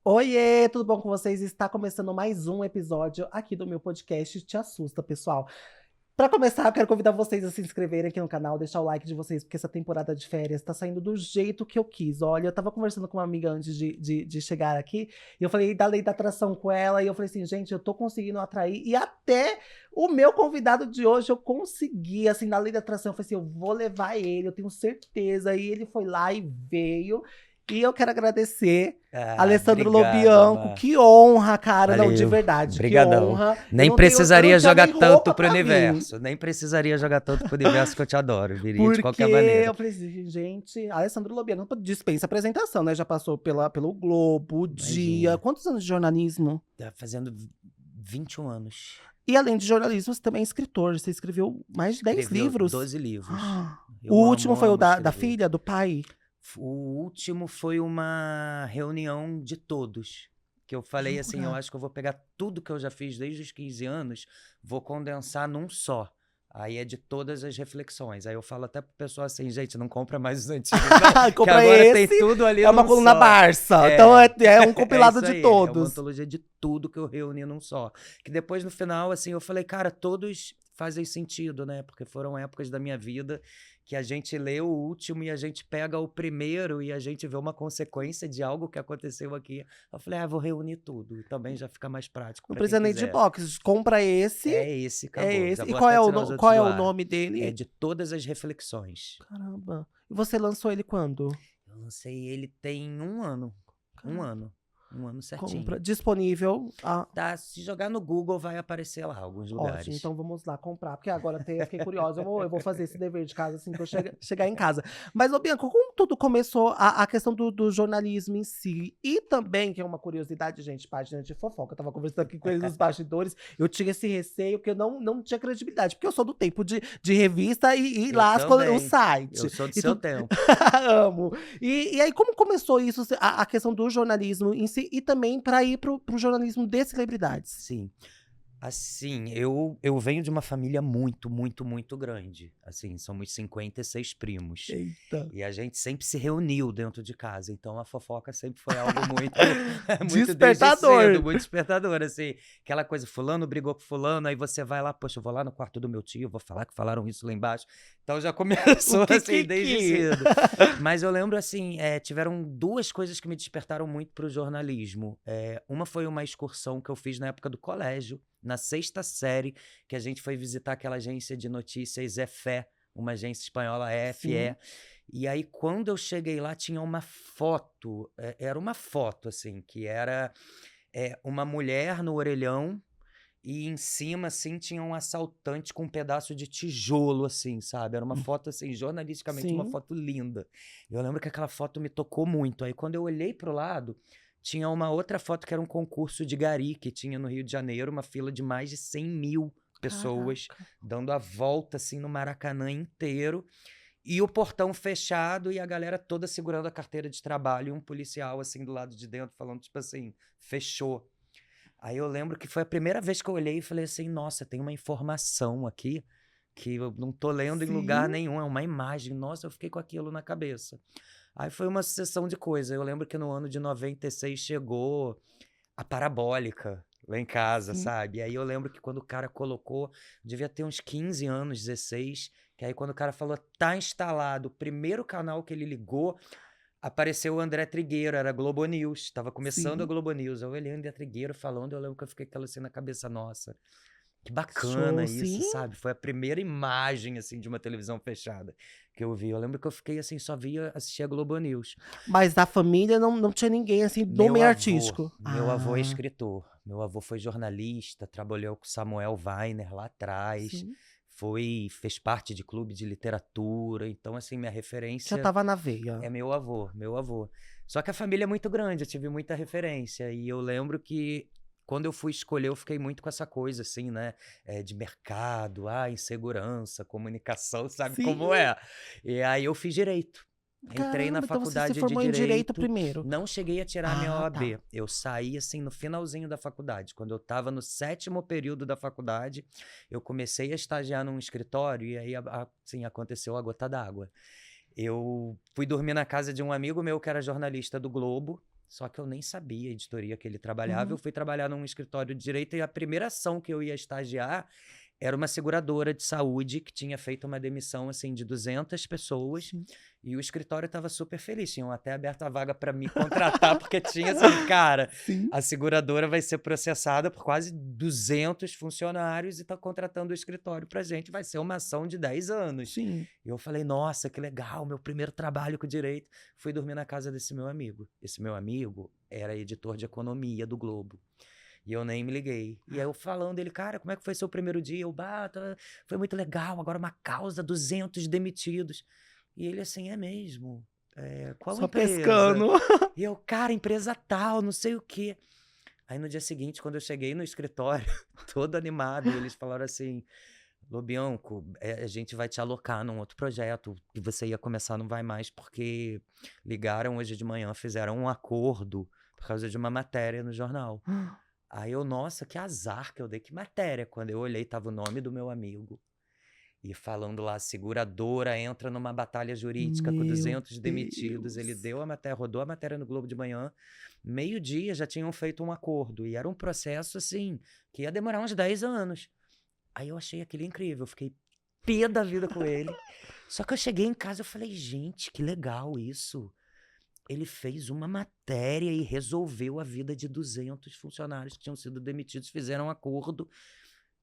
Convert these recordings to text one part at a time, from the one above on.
Oiê, tudo bom com vocês? Está começando mais um episódio aqui do meu podcast Te Assusta, pessoal. Para começar, eu quero convidar vocês a se inscreverem aqui no canal, deixar o like de vocês, porque essa temporada de férias tá saindo do jeito que eu quis. Olha, eu tava conversando com uma amiga antes de chegar aqui, e eu falei da lei da atração com ela, e eu falei assim, gente, eu tô conseguindo atrair, e até o meu convidado de hoje eu consegui, assim, na lei da atração, eu falei assim, eu vou levar ele, eu tenho certeza, e ele foi lá e veio. E eu quero agradecer Alessandro Obrigado, Lobianco. Mar. Que honra, cara. Não, de Valeu. verdade, que Brigadão. honra. Nem Eu precisaria não tinha jogar nem tanto roupa pro pra vir. universo. Nem precisaria jogar tanto pro universo que eu te adoro. Viria de Porque qualquer maneira. eu falei assim, gente, Alessandro Lobianco dispensa apresentação, né? Já passou pelo Globo, o Dia. Imagina. Quantos anos de jornalismo? Tá fazendo 21 anos. E além de jornalismo, você também é escritor. Você escreveu mais de 10 Escreveu livros. 12 livros. O Eu último foi o amo da escrever. filha, do pai? O último foi uma reunião de todos. Que eu falei assim, eu Jura? acho que eu vou pegar tudo que eu já fiz desde os 15 anos, vou condensar num só. Aí é de todas as reflexões. Aí eu falo até pro pessoal assim, gente, não compra mais os antigos, não. Que Compra agora esse, tem tudo ali é uma num coluna só. Barça. Então é um compilado isso de aí, é uma todos. antologia de tudo que eu reuni num só. Que depois, no final, assim, eu falei, cara, todos fazem sentido, né? Porque foram épocas da minha vida que a gente lê o último e a gente pega o primeiro e a gente vê uma consequência de algo que aconteceu aqui. Eu falei, vou reunir tudo. E também já fica mais prático Não para quem precisa nem de quiser. box. Compra esse. É esse, acabou. É esse. Já E vou qual até é tirar os outros qual é do o ar. nome dele? É de todas as reflexões. Caramba. E você lançou ele quando? Eu lancei ele tem um ano. Um ano. Um ano certinho. Compra. Disponível. Tá, se jogar no Google vai aparecer lá alguns lugares. Ótimo, então vamos lá comprar, porque agora até eu fiquei curiosa, eu vou fazer esse dever de casa assim que eu chegar em casa. Mas, ô Bianca, como tudo começou a questão do jornalismo em si, e também, que é uma curiosidade, gente, página de fofoca, eu tava conversando aqui com eles nos bastidores, eu tinha esse receio, porque eu não tinha credibilidade, porque eu sou do tempo de revista e Eu lá o também. site. Eu sou do E seu tu- tempo. Amo. E aí, como começou isso, a questão do jornalismo em si, e também para ir pro jornalismo de celebridades? Sim. Assim, eu venho de uma família muito, muito, muito grande. Assim, somos 56 primos. Eita. E a gente sempre se reuniu dentro de casa. Então a fofoca sempre foi algo muito, muito Despertador. desde cedo, muito despertador. Assim, aquela coisa, fulano brigou com fulano, aí você vai lá, poxa, eu vou lá no quarto do meu tio, vou falar que falaram isso lá embaixo. Então já começou assim, desde cedo. Mas eu lembro assim, tiveram duas coisas que me despertaram muito para o jornalismo. Uma foi uma excursão que eu fiz na época do colégio, na 6ª série, que a gente foi visitar aquela agência de notícias EFE, uma agência espanhola EFE. Sim. E aí, quando eu cheguei lá, tinha uma foto, era uma foto, assim, que era uma mulher no orelhão e em cima, assim, tinha um assaltante com um pedaço de tijolo, assim, sabe? Era uma foto, assim, jornalisticamente, uma Sim. foto linda. Eu lembro que aquela foto me tocou muito. Aí, quando eu olhei pro lado, tinha uma outra foto que era um concurso de gari que tinha no Rio de Janeiro, uma fila de mais de 100 mil pessoas, Caraca. dando a volta, assim, no Maracanã inteiro. E o portão fechado e a galera toda segurando a carteira de trabalho e um policial, assim, do lado de dentro, falando, tipo assim, fechou. Aí eu lembro que foi a primeira vez que eu olhei e falei assim, nossa, tem uma informação aqui que eu não tô lendo em lugar Sim. nenhum, é uma imagem. Nossa, eu fiquei com aquilo na cabeça. Aí foi uma sucessão de coisas. Eu lembro que no ano de 96 chegou a parabólica lá em casa, Sim. sabe? E aí eu lembro que quando o cara colocou, devia ter uns 15 anos, 16, que aí quando o cara falou, tá instalado, o primeiro canal que ele ligou, apareceu o André Trigueiro, era Globo News, tava começando a Sim. Globo News. Eu olhei o André Trigueiro falando, eu lembro que eu fiquei com aquela assim na cabeça, nossa, que bacana Show, isso, sim. sabe? Foi a primeira imagem, assim, de uma televisão fechada que eu vi. Eu lembro que eu fiquei, assim, só via assistir a Globo News. Mas da família não tinha ninguém assim do Meu meio avô, artístico. meu avô é escritor. Meu avô foi jornalista, trabalhou com Samuel Weiner lá atrás, Sim. fez parte de clube de literatura. Então, assim, minha Já referência tava na veia. é meu avô, meu avô. Só que a família é muito grande, eu tive muita referência. E eu lembro que quando eu fui escolher, eu fiquei muito com essa coisa, assim, né? De mercado, insegurança, comunicação, sabe como Sim. é? E aí eu fiz direito. Entrei na Caramba, então você se faculdade de formou em direito direito, primeiro. não cheguei a tirar minha Ah, OAB. tá. Eu saí, assim, no finalzinho da faculdade. Quando eu estava no 7º período da faculdade, eu comecei a estagiar num escritório e aí, assim, aconteceu a gota d'água. Eu fui dormir na casa de um amigo meu que era jornalista do Globo. Só que eu nem sabia a editoria que ele trabalhava. Eu fui trabalhar num escritório de direito e a primeira ação que eu ia estagiar era uma seguradora de saúde que tinha feito uma demissão assim de 200 pessoas. Sim. E o escritório estava super feliz. Tinham até aberto a vaga para me contratar, porque tinha assim, cara, Sim. a seguradora vai ser processada por quase 200 funcionários e está contratando o escritório para gente. Vai ser uma ação de 10 anos. Sim. E eu falei, nossa, que legal, meu primeiro trabalho com direito. Fui dormir na casa desse meu amigo. Esse meu amigo era editor de economia do Globo. E eu nem me liguei. E aí eu falando, ele, cara, como é que foi seu primeiro dia? Eu, foi muito legal, agora uma causa, 200 demitidos. E ele assim, é mesmo? Qual Só empresa? pescando. E eu, cara, empresa tal, não sei o quê. Aí no dia seguinte, quando eu cheguei no escritório, todo animado, eles falaram assim, Lobianco, a gente vai te alocar num outro projeto que você ia começar, não vai mais, porque ligaram hoje de manhã, fizeram um acordo por causa de uma matéria no jornal. Aí eu, nossa, que azar que eu dei, que matéria. Quando eu olhei, tava o nome do meu amigo. E falando lá, seguradora entra numa batalha jurídica com 200 demitidos. Ele deu a matéria, rodou a matéria no Globo de Manhã. Meio-dia já tinham feito um acordo. E era um processo, assim, que ia demorar uns 10 anos. Aí eu achei aquilo incrível. Eu fiquei pé da vida com ele. Só que eu cheguei em casa e falei, gente, que legal isso. Ele fez uma matéria e resolveu a vida de 200 funcionários que tinham sido demitidos, fizeram um acordo.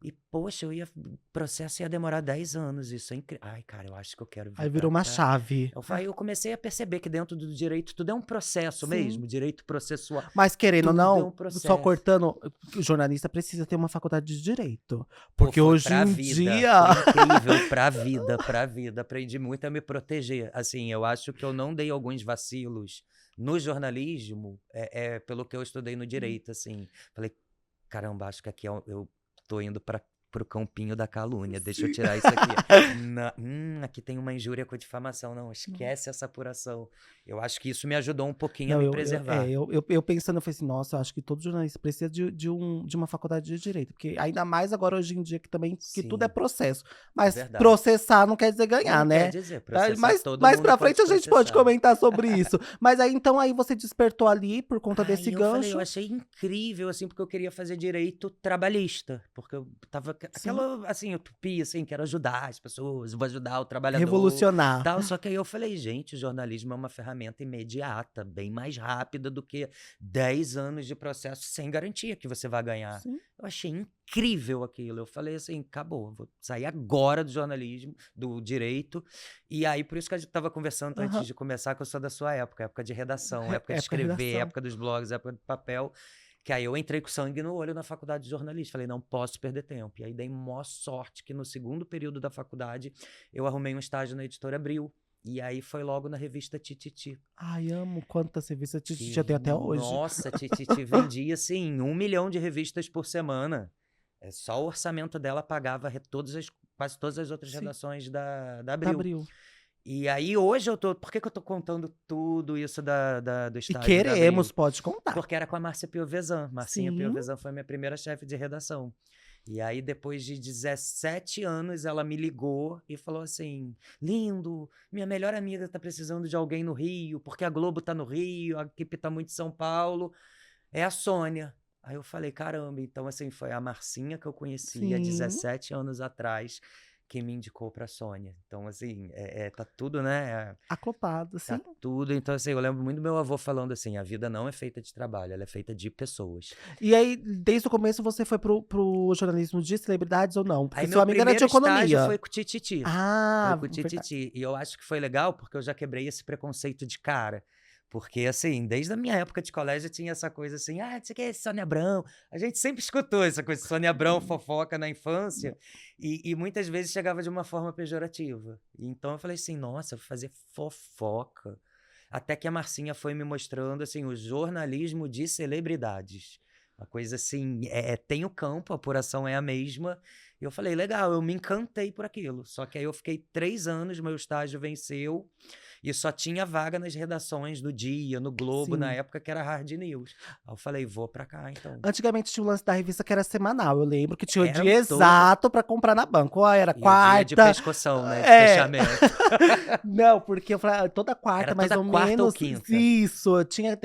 E, poxa, o processo ia demorar 10 anos. Isso é incrível. Ai, cara, eu acho que eu quero vir Aí virou pra uma cá. chave. Aí eu comecei a perceber que dentro do direito tudo é um processo mesmo, direito processual. Mas querendo ou Tudo é não, um processo. só cortando, o jornalista precisa ter uma faculdade de direito. Porque Pô, foi hoje pra em vida, dia... Foi incrível pra vida. Aprendi muito a me proteger. Assim, eu acho que eu não dei alguns vacilos no jornalismo, pelo que eu estudei no direito, assim. Falei, caramba, acho que aqui eu tô indo pro campinho da calúnia, deixa eu tirar isso aqui. Aqui tem uma injúria com difamação, não, esquece essa apuração. Eu acho que isso me ajudou um pouquinho a me preservar. Eu pensando, eu falei assim, nossa, eu acho que todo jornalista precisa de uma faculdade de direito, porque ainda mais agora hoje em dia que também, que tudo é processo. Mas processar não quer dizer ganhar, não né? Quer dizer, processar mas todo mais mundo pra frente a gente pode comentar sobre isso. Mas aí, então, aí você despertou ali por conta desse gancho. Eu achei incrível, assim, porque eu queria fazer direito trabalhista, porque eu tava aquela, assim, utopia, assim, quero ajudar as pessoas, vou ajudar o trabalhador. Revolucionar. Tal. Só que aí eu falei, gente, o jornalismo é uma ferramenta imediata, bem mais rápida do que 10 anos de processo sem garantia que você vai ganhar. Sim. Eu achei incrível aquilo. Eu falei assim, acabou, vou sair agora do jornalismo, do direito. E aí, por isso que a gente estava conversando antes de começar, que eu sou da sua época de redação, época de escrever, época dos blogs, época do papel. Que aí eu entrei com sangue no olho na faculdade de jornalismo. Falei, não posso perder tempo. E aí dei maior sorte que no segundo período da faculdade eu arrumei um estágio na Editora Abril. E aí foi logo na revista Tititi. Ai, amo quantas revistas Tititi já tem até hoje. Nossa, Tititi vendia, assim, 1 milhão de revistas por semana. Só o orçamento dela pagava quase todas as outras redações da Abril. E aí hoje eu tô... Por que eu tô contando tudo isso do estágio? E queremos, pode contar. Porque era com a Márcia Piovesan. Marcinha Piovesan foi minha primeira chefe de redação. E aí, depois de 17 anos, ela me ligou e falou assim, lindo, minha melhor amiga tá precisando de alguém no Rio, porque a Globo tá no Rio, a equipe tá muito em São Paulo, é a Sônia. Aí eu falei, caramba, então assim, foi a Marcinha que eu conheci há 17 anos atrás, que me indicou pra Sônia. Então, assim, tá tudo, né? Acoplado, sim. Tá tudo. Então, assim, eu lembro muito do meu avô falando assim, a vida não é feita de trabalho, ela é feita de pessoas. E aí, desde o começo, você foi pro jornalismo de celebridades ou não? Porque aí sua amiga era de economia. Foi com o Tititi. Ah, foi com o Tititi. E eu acho que foi legal, porque eu já quebrei esse preconceito de cara. Porque, assim, desde a minha época de colégio tinha essa coisa assim, você quer Sônia Abrão? A gente sempre escutou essa coisa, Sônia Abrão, fofoca na infância, e muitas vezes chegava de uma forma pejorativa. Então eu falei assim, nossa, eu vou fazer fofoca. Até que a Marcinha foi me mostrando, assim, o jornalismo de celebridades. Uma coisa assim, tem o campo, a apuração é a mesma. E eu falei, legal, eu me encantei por aquilo. Só que aí eu fiquei 3 anos, meu estágio venceu. E só tinha vaga nas redações do Dia, no Globo, na Sim. época que era Hard News. Aí eu falei, vou pra cá, então. Antigamente tinha o lance da revista que era semanal. Eu lembro que tinha o Eram dia todo... exato pra comprar na banca. Ou era E o dia de quarta. pescoção, né? De fechamento. Não, porque eu falei, toda quarta, Era mais toda ou quarta ou menos. quinta. Isso. Tinha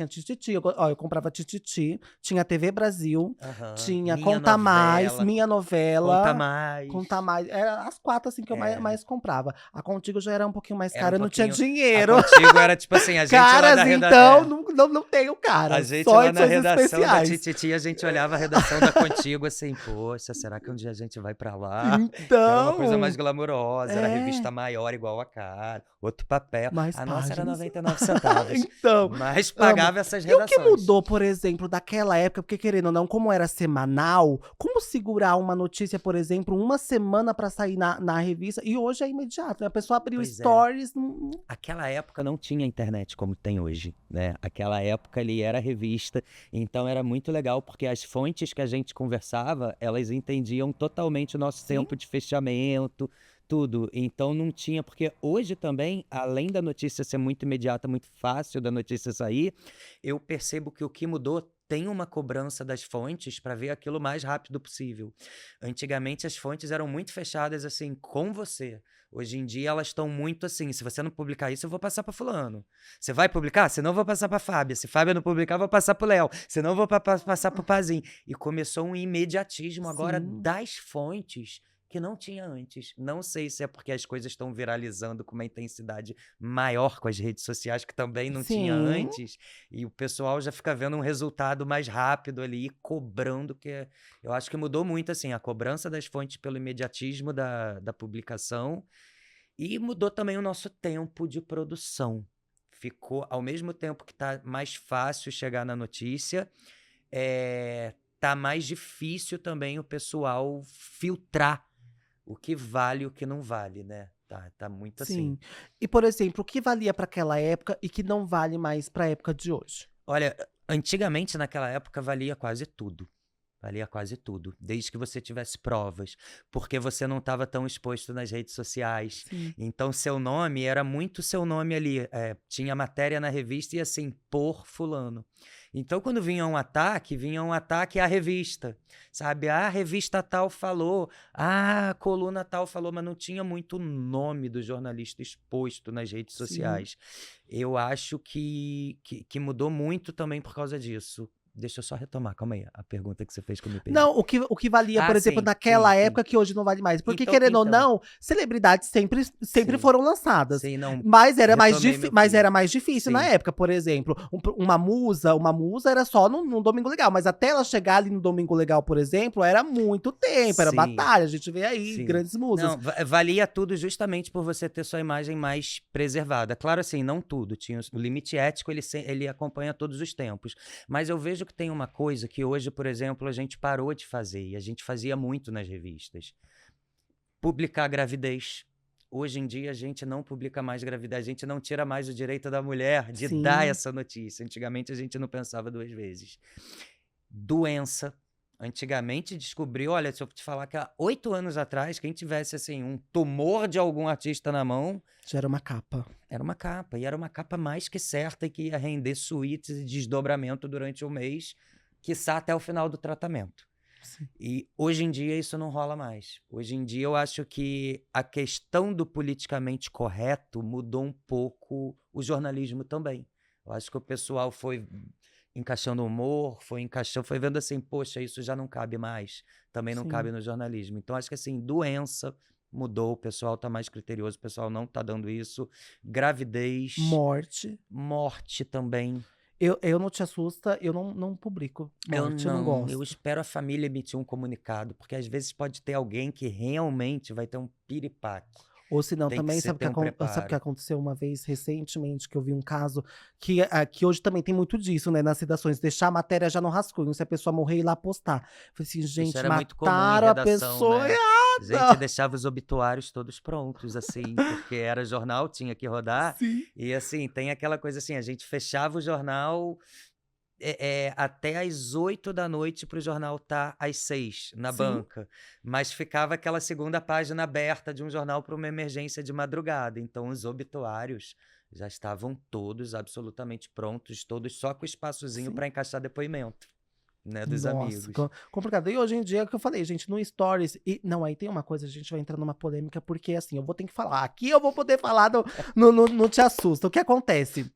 Tititi. Eu comprava Tititi. Tinha TV Brasil. Tinha Minha Conta Mais, Novela, Minha Novela. Conta Mais. Conta Mais. Era as quatro, assim, que eu mais comprava. A Contigo já era um pouquinho mais Era cara, um eu não tinha pouquinho... dinheiro. A Contigo era tipo assim, a gente lá Caras, da então, redação. não tenho cara. A gente Só lá na edições redação da especiais. Tititi, a gente olhava a redação da Contigo assim, poxa, será que um dia a gente vai pra lá? Que era uma coisa mais Então, glamourosa, era é. revista maior, igual a cara, outro papel. Mais A nossa era páginas. 99 centavos. Então, Mas amo. pagava essas E o que redações. mudou, por exemplo, daquela época, porque querendo ou não, como era semanal, como segurar uma notícia, por exemplo, uma semana pra sair na revista, e hoje é imediato, né? A pessoa abriu Pois é. stories. Aquela época não tinha internet como tem hoje, né? Aquela época ali era revista, então era muito legal porque as fontes que a gente conversava, elas entendiam totalmente o nosso Sim. tempo de fechamento, tudo. Então não tinha, porque hoje também, além da notícia ser muito imediata, muito fácil da notícia sair, eu percebo que o que mudou tem uma cobrança das fontes para ver aquilo o mais rápido possível. Antigamente as fontes eram muito fechadas assim com você. Hoje em dia elas estão muito assim, se você não publicar isso, eu vou passar para fulano. Você vai publicar? Senão eu vou passar para Fábia. Se Fábia não publicar, eu vou passar para o Léo. Senão eu vou passar para o Pazinho. E começou um imediatismo agora Sim. das fontes que não tinha antes. Não sei se é porque as coisas estão viralizando com uma intensidade maior com as redes sociais, que também não tinha Sim. antes, e o pessoal já fica vendo um resultado mais rápido ali, cobrando, que eu acho que mudou muito, assim, a cobrança das fontes pelo imediatismo da publicação, e mudou também o nosso tempo de produção. Ficou, ao mesmo tempo que tá mais fácil chegar na notícia, tá mais difícil também o pessoal filtrar o que vale e o que não vale, né? Tá muito assim. Sim. E, por exemplo, o que valia pra aquela época e que não vale mais pra época de hoje? Olha, antigamente naquela época valia quase tudo. Valia quase tudo, desde que você tivesse provas, porque você não estava tão exposto nas redes sociais. Sim. Então, seu nome era muito seu nome ali. Tinha matéria na revista e assim, por fulano. Então, quando vinha um ataque à revista, sabe? Ah, a revista tal falou, ah, a coluna tal falou, mas não tinha muito nome do jornalista exposto nas redes Sim. sociais. Eu acho que mudou muito também por causa disso. Deixa eu só retomar, calma aí, a pergunta que você fez que eu me perdi. Não, o que valia, por exemplo, Sim, naquela sim, sim. época que hoje não vale mais. Porque, Então, querendo ou então. não, celebridades sempre Sim. foram lançadas. Sim, não, Mas era mais, retomei meu mas fio. era mais difícil na Sim. época, por exemplo. Uma musa era só no Domingo Legal. Mas até ela chegar ali no Domingo Legal, por exemplo, era muito tempo, era Sim. batalha. A gente vê aí Sim. grandes musas. Não, valia tudo justamente por você ter sua imagem mais preservada. Claro, assim, não tudo. Tinha o limite ético, ele acompanha todos os tempos. Mas eu vejo que tem uma coisa que hoje, por exemplo, a gente parou de fazer, e a gente fazia muito nas revistas. Publicar gravidez. Hoje em dia a gente não publica mais gravidez, a gente não tira mais o direito da mulher de Sim. dar essa notícia. Antigamente a gente não pensava duas vezes. Doença. Antigamente descobriu, olha, se eu te falar que há 8 anos atrás, quem tivesse assim um tumor de algum artista na mão, Já era uma capa. era uma capa, e era uma capa mais que certa e que ia render suítes e desdobramento durante o mês, quiçá até o final do tratamento. Sim. E hoje em dia isso não rola mais. Hoje em dia eu acho que a questão do politicamente correto mudou um pouco o jornalismo também. Eu acho que o pessoal foi encaixando humor, foi vendo assim, poxa, isso já não cabe mais, também não Sim. cabe no jornalismo. Então acho que assim, doença mudou, o pessoal tá mais criterioso, o pessoal não tá dando isso. Gravidez, morte também. Eu não te assusta, eu não publico morte, eu não gosto. Eu espero a família emitir um comunicado, porque às vezes pode ter alguém que realmente vai ter um piripaque. Ou se não, Tem que também, se sabe ter um sabe o que preparo. aconteceu uma vez recentemente, que eu vi um caso que hoje também tem muito disso, né, nas redações, deixar a matéria já no rascunho, se a pessoa morrer ir lá postar. Eu falei assim, Isso gente, era muito comum em mataram a redação, pessoa né? A gente errada! deixava os obituários todos prontos, assim, porque era jornal, tinha que rodar. Sim. E assim, tem aquela coisa assim, a gente fechava o jornal até às 8 da noite para o jornal estar às 6 na banca. Mas ficava aquela segunda página aberta de um jornal para uma emergência de madrugada. Então, os obituários já estavam todos absolutamente prontos, todos só com espaçozinho para encaixar depoimento, né, dos amigos. Complicado. E hoje em dia, é o que eu falei, gente, no Stories... Não, aí tem uma coisa, a gente vai entrar numa polêmica, porque assim, eu vou ter que falar. Aqui eu vou poder falar no Te Assusta. O que acontece?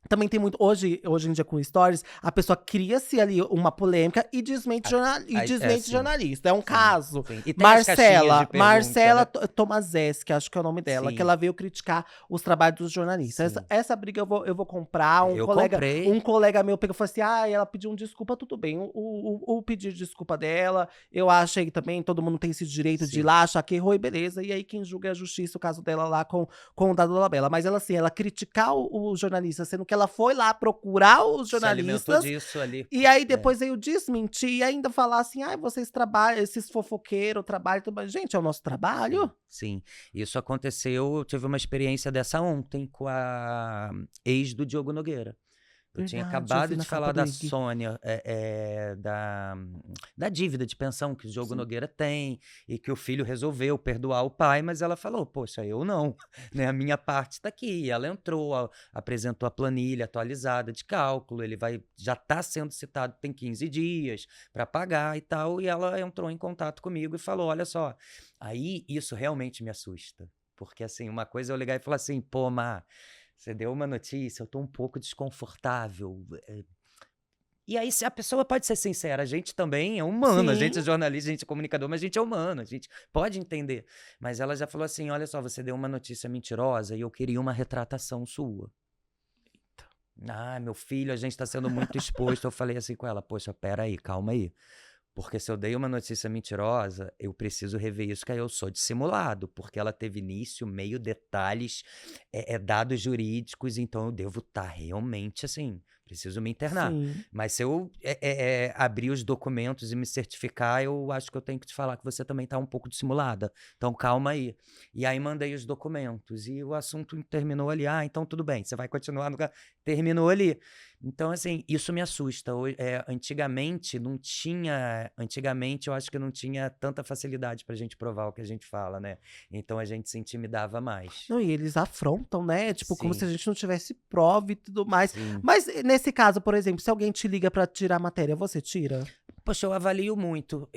Também tem muito... Hoje em dia, com Stories, a pessoa cria-se ali uma polêmica e desmente, jornalista. É um caso. Sim. E tem as caixinhas de pergunta, Marcela né? Tomazeski, acho que é o nome dela, que ela veio criticar os trabalhos dos jornalistas. Essa briga eu vou comprar. Um colega meu pegou e falou assim, ela pediu desculpa, tudo bem. O pedir desculpa dela, eu achei também, todo mundo tem esse direito de ir lá, achar que errou e beleza. E aí quem julga é a justiça, o caso dela lá com o Dado Dolabella. Mas ela, assim, ela criticar o jornalista, sendo que ela foi lá procurar os jornalistas. Se alimentou disso ali. E aí depois veio desmentir e ainda falar assim, vocês trabalham, esses fofoqueiros trabalham. Gente, é o nosso trabalho. Sim. Isso aconteceu, eu tive uma experiência dessa ontem com a ex do Diogo Nogueira. Eu tinha acabado de falar da Sônia, da dívida de pensão que o Diogo Nogueira tem, e que o filho resolveu perdoar o pai, mas ela falou, poxa, eu não, né? A minha parte está aqui. E ela entrou, apresentou a planilha atualizada de cálculo, ele já está sendo citado, tem 15 dias para pagar e tal, e ela entrou em contato comigo e falou, olha só, aí isso realmente me assusta, porque assim, uma coisa é eu ligar e falar assim, pô, Má, você deu uma notícia, eu tô um pouco desconfortável. E aí, a pessoa pode ser sincera, a gente também é humano, a gente é jornalista, a gente é comunicador, mas a gente é humano, a gente pode entender. Mas ela já falou assim, olha só, você deu uma notícia mentirosa e eu queria uma retratação sua. Meu filho, a gente tá sendo muito exposto. Eu falei assim com ela, poxa, peraí, calma aí. Porque se eu dei uma notícia mentirosa, eu preciso rever isso, que aí eu sou dissimulado, porque ela teve início, meio, detalhes, dados jurídicos, então eu devo estar realmente assim, preciso me internar. Mas se eu abrir os documentos e me certificar, eu acho que eu tenho que te falar que você também está um pouco dissimulada. Então calma aí. E aí mandei os documentos e o assunto terminou ali. Então tudo bem, você vai continuar no... Terminou ali. Então, assim, isso me assusta. Antigamente eu acho que não tinha tanta facilidade pra gente provar o que a gente fala, né? Então a gente se intimidava mais. Não, e eles afrontam, né? Tipo, como se a gente não tivesse prova e tudo mais. Mas nesse caso, por exemplo, se alguém te liga pra tirar a matéria, você tira? Poxa, eu avalio muito.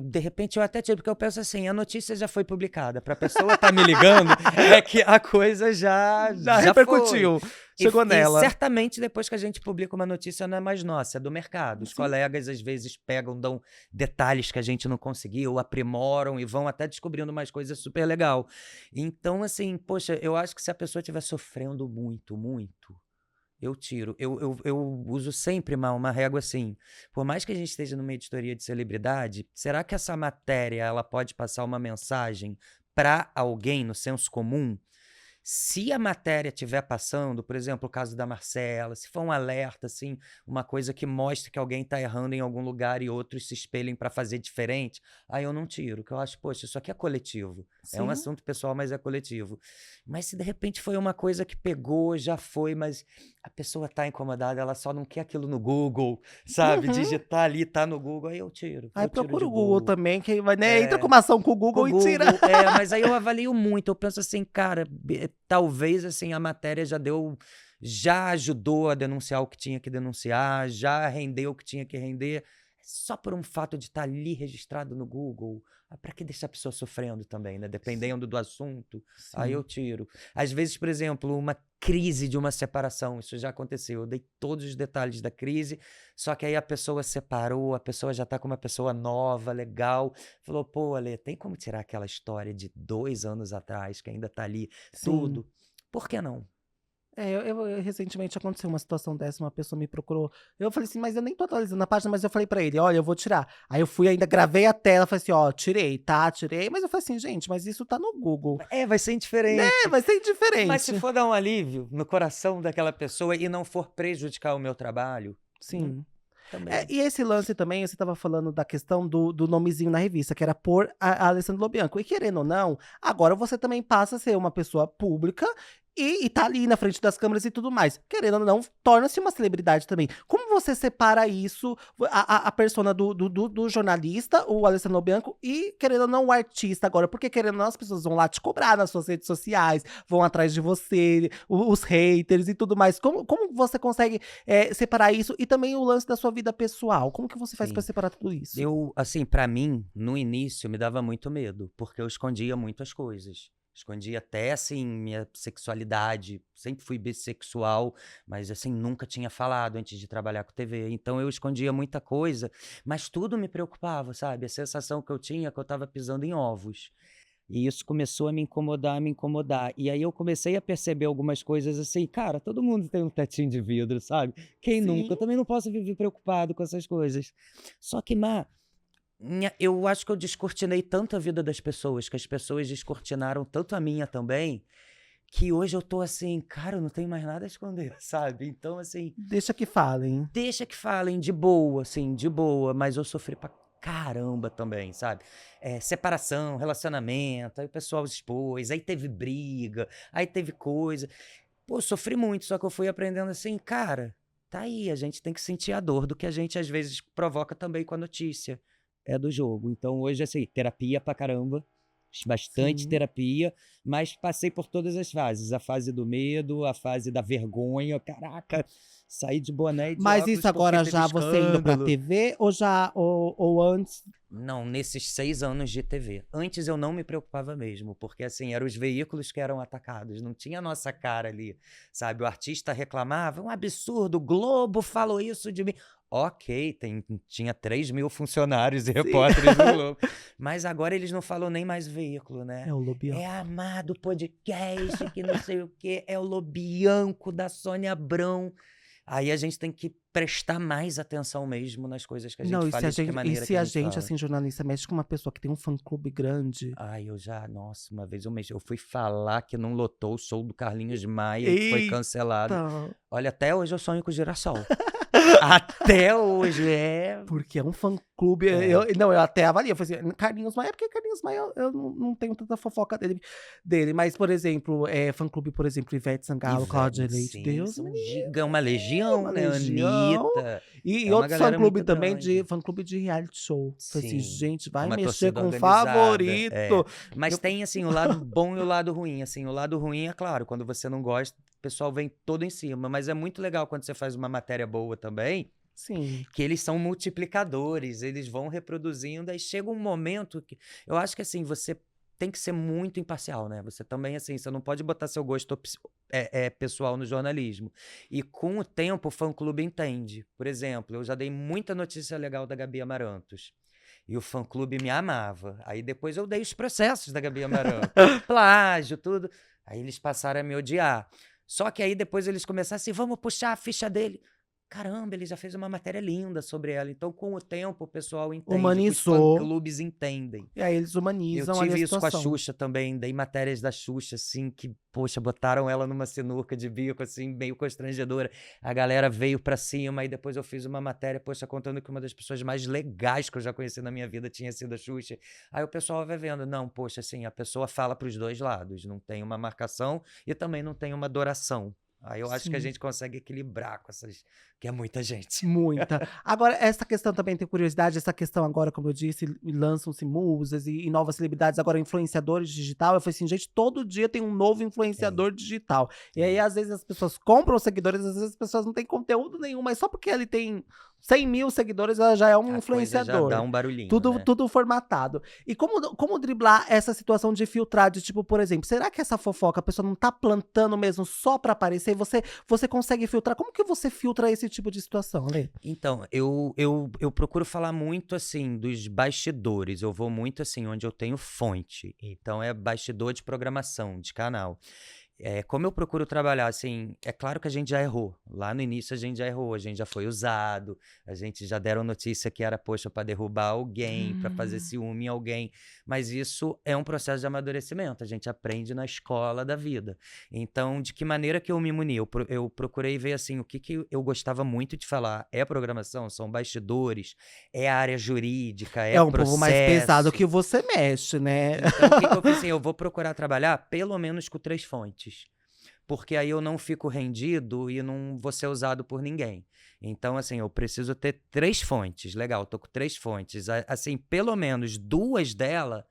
De repente, eu até tiro, porque eu penso assim, a notícia já foi publicada. Pra pessoa tá me ligando, é que a coisa já repercutiu. Chegou nela. E certamente, depois que a gente publica uma notícia, não é mais nossa, é do mercado. Os colegas, às vezes, pegam, dão detalhes que a gente não conseguiu, aprimoram e vão até descobrindo mais coisas super legal. Então, assim, poxa, eu acho que se a pessoa estiver sofrendo muito, eu tiro. Eu uso sempre uma régua assim. Por mais que a gente esteja numa editoria de celebridade, será que essa matéria ela pode passar uma mensagem para alguém no senso comum? Se a matéria estiver passando, por exemplo, o caso da Marcela, se for um alerta, assim, uma coisa que mostra que alguém está errando em algum lugar e outros se espelhem para fazer diferente, aí eu não tiro, que eu acho, poxa, isso aqui é coletivo. É um assunto pessoal, mas é coletivo. Mas se de repente foi uma coisa que pegou, já foi, mas a pessoa está incomodada, ela só não quer aquilo no Google, sabe? Digitar ali, tá no Google, aí eu tiro. Aí procura o Google também, que vai, né? Entra com uma ação com o Google e tira. Mas aí eu avalio muito, eu penso assim, cara, talvez assim a matéria já ajudou a denunciar o que tinha que denunciar, já rendeu o que tinha que render, só por um fato de estar ali registrado no Google. Para que deixar a pessoa sofrendo também, né? Dependendo do assunto, aí eu tiro. Às vezes, por exemplo, uma crise de uma separação, isso já aconteceu. Eu dei todos os detalhes da crise, só que aí a pessoa separou, a pessoa já tá com uma pessoa nova, legal. Falou, pô, Ale, tem como tirar aquela história de 2 anos atrás, que ainda tá ali, tudo? Por que não? Recentemente aconteceu uma situação dessa, uma pessoa me procurou. Eu falei assim, mas eu nem tô atualizando a página, mas eu falei pra ele, olha, eu vou tirar. Aí eu fui, ainda gravei a tela, falei assim, tirei. Mas eu falei assim, gente, mas isso tá no Google. Vai ser indiferente. Vai ser indiferente. Mas se for dar um alívio no coração daquela pessoa e não for prejudicar o meu trabalho... Sim. E esse lance também, você estava falando da questão do nomezinho na revista, que era por a Alessandra Lobianco. E querendo ou não, agora você também passa a ser uma pessoa pública e tá ali na frente das câmeras e tudo mais. Querendo ou não, torna-se uma celebridade também. Como você separa isso, a persona do jornalista, o Alessandro Bianco, e, querendo ou não, o artista agora? Porque, querendo ou não, as pessoas vão lá te cobrar nas suas redes sociais, vão atrás de você, os haters e tudo mais. Como você consegue separar isso? E também o lance da sua vida pessoal. Como que você faz pra Sim. separar tudo isso? Eu, assim, pra mim, no início, me dava muito medo, porque eu escondia muitas coisas. Escondia até, assim, minha sexualidade. Sempre fui bissexual, mas, assim, nunca tinha falado antes de trabalhar com TV. Então, eu escondia muita coisa, mas tudo me preocupava, sabe? A sensação que eu tinha é que eu tava pisando em ovos. E isso começou a me incomodar, a me incomodar. E aí eu comecei a perceber algumas coisas assim, cara, todo mundo tem um tetinho de vidro, sabe? Quem nunca? Eu Sim. também não posso viver preocupado com essas coisas. Só que, eu acho que eu descortinei tanto a vida das pessoas, que as pessoas descortinaram tanto a minha também, que hoje eu tô assim, cara, eu não tenho mais nada a esconder, sabe? Então, assim, Deixa que falem. deixa que falem de boa, assim, de boa, mas eu sofri pra caramba também, sabe? Separação, relacionamento, aí o pessoal expôs, aí teve briga, aí teve coisa. Pô, sofri muito, só que eu fui aprendendo assim, cara, tá aí, a gente tem que sentir a dor do que a gente às vezes provoca também com a notícia do jogo. Então hoje, assim, terapia pra caramba, bastante Sim. terapia, mas passei por todas as fases, a fase do medo, a fase da vergonha, caraca, saí de boné e de Mas isso óculos porque agora teve já você indo pra escândalo. TV ou antes? Não, nesses 6 anos de TV. Antes eu não me preocupava mesmo, porque assim, eram os veículos que eram atacados, não tinha a nossa cara ali, sabe? O artista reclamava, um absurdo, o Globo falou isso de mim. Ok, tinha 3.000 funcionários e Sim. repórteres do Globo, mas agora eles não falam nem mais veículo, né? É o É Lobianco. Amado Podcast, que não sei o quê, é o Lobianco da Sônia Abrão. Aí a gente tem que prestar mais atenção mesmo nas coisas que a gente Não, fala e de que e maneira que se a a gente gente, fala. assim, jornalista, mexe com uma pessoa que tem um fã-clube grande? Ai, nossa, uma vez eu fui falar que não lotou o show do Carlinhos Maia e que foi cancelado. Eita! Olha, até hoje eu sonho com o Girassol. Até hoje, Porque é um fã-clube. É. Não, eu até avalio. Eu falei assim, Carlinhos Maia, porque Carlinhos Maia eu não tenho tanta fofoca dele. Mas, por exemplo, fã-clube, por exemplo, Ivete Sangalo, Cláudia Leite. Sim, Deus são me uma legião, uma né? legião. Anitta. E É uma outros galera fã-clube muito também grande. fã-clube de reality show. Falei assim, Sim, gente, é vai uma mexer torcida com o organizada, favorito. Mas Eu- tem, assim, o lado bom e o lado ruim, assim, o lado ruim é claro, quando você não gosta, o pessoal vem todo em cima, mas é muito legal quando você faz uma matéria boa também, Sim. que eles são multiplicadores, eles vão reproduzindo, aí chega um momento que eu acho que assim, você tem que ser muito imparcial, né? Você também, assim, você não pode botar seu gosto pessoal no jornalismo. E com o tempo, o fã-clube entende. Por exemplo, eu já dei muita notícia legal da Gabi Amarantos. E o fã-clube me amava. Aí depois eu dei os processos da Gabi Amarantos. Plágio, tudo. Aí eles passaram a me odiar. Só que aí depois eles começaram assim, vamos puxar a ficha dele. Caramba, ele já fez uma matéria linda sobre ela. Então, com o tempo, o pessoal entende, os Humanizou. fã-clubes entendem. E aí eles Eu humanizam ali a tive isso com a situação. Xuxa também, dei matérias da Xuxa, assim, que, poxa, botaram ela numa sinuca de bico, assim, meio constrangedora. A galera veio pra cima, e depois eu fiz uma matéria, poxa, contando que uma das pessoas mais legais que eu já conheci na minha vida tinha sido a Xuxa. Aí o pessoal vai vendo, não, poxa, assim, a pessoa fala pros dois lados, não tem uma marcação e também não tem uma adoração. Aí eu acho que a Sim. gente consegue equilibrar com essas, que é muita gente. Muita. Agora, essa questão também tem curiosidade, essa questão agora, como eu disse, lançam-se musas e novas celebridades, agora influenciadores digital. Eu falei assim, gente, todo dia tem um novo influenciador digital. E aí, às vezes, as pessoas compram seguidores, às vezes as pessoas não têm conteúdo nenhum, mas só porque ele tem 100 mil seguidores, ela já é um A coisa já dá influenciador. um barulhinho, Tudo, né? tudo formatado. E como driblar essa situação de filtrar, de tipo, por exemplo, será que essa fofoca a pessoa não tá plantando mesmo só pra aparecer? E você consegue filtrar? Como que você filtra esse tipo de situação, Lê? Então, eu procuro falar muito, assim, dos bastidores. Eu vou muito, assim, onde eu tenho fonte. Então, é bastidor de programação, de canal. Como eu procuro trabalhar, assim, é claro que a gente já errou. Lá no início a gente já errou, a gente já foi usado, a gente já deram notícia que era, poxa, para derrubar alguém, para fazer ciúme em alguém. Mas isso é um processo de amadurecimento, a gente aprende na escola da vida. Então, de que maneira que eu me muni? Eu procurei ver, assim, o que eu gostava muito de falar. É programação, são bastidores, é área jurídica, é É um povo mais pesado processo. que você mexe, né? Então, o que eu fiz assim? Eu vou procurar trabalhar pelo menos com 3 fontes. porque aí eu não fico rendido e não vou ser usado por ninguém. Então, assim, eu preciso ter 3 fontes. Legal, tô com 3 fontes. Assim, pelo menos 2 delas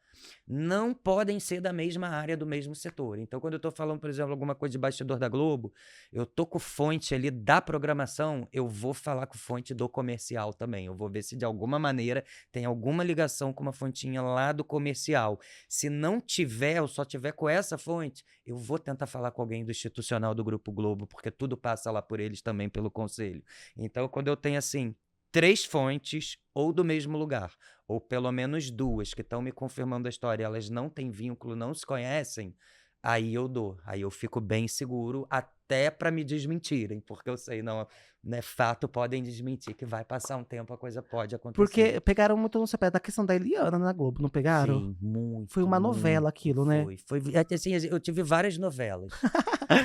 não podem ser da mesma área, do mesmo setor. Então, quando eu tô falando, por exemplo, alguma coisa de bastidor da Globo, eu tô com fonte ali da programação, eu vou falar com fonte do comercial também. Eu vou ver se de alguma maneira tem alguma ligação com uma fontinha lá do comercial. Se não tiver, ou só tiver com essa fonte, eu vou tentar falar com alguém do institucional do Grupo Globo, porque tudo passa lá por eles também, pelo conselho. Então, quando eu tenho, assim, 3 fontes, ou do mesmo lugar, ou pelo menos 2 que estão me confirmando a história, elas não têm vínculo, não se conhecem, aí eu dou. Aí eu fico bem seguro, até para me desmentirem, porque eu sei, não, né, fato, podem desmentir, que vai passar um tempo, a coisa pode acontecer. Porque pegaram muito no seu pé da questão da Eliana na Globo, não pegaram? Sim, muito. Foi uma novela aquilo, né? Foi. Assim, eu tive várias novelas.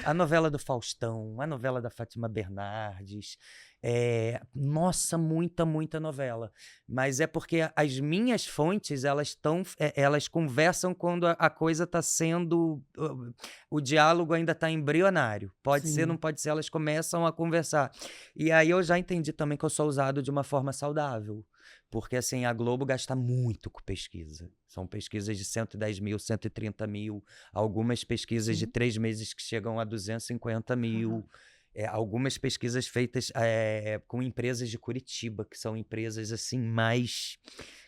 A novela do Faustão, a novela da Fátima Bernardes. Nossa, muita novela. Mas é porque as minhas fontes, elas conversam quando a coisa está sendo... O diálogo ainda está embrionário. Pode ser, Sim. não pode ser, elas começam a conversar. E aí eu já entendi também que eu sou usado de uma forma saudável. Porque, assim, a Globo gasta muito com pesquisa. São pesquisas de 110 mil, 130 mil. Algumas pesquisas de 3 meses que chegam a 250 mil. Algumas pesquisas feitas com empresas de Curitiba, que são empresas, assim, mais...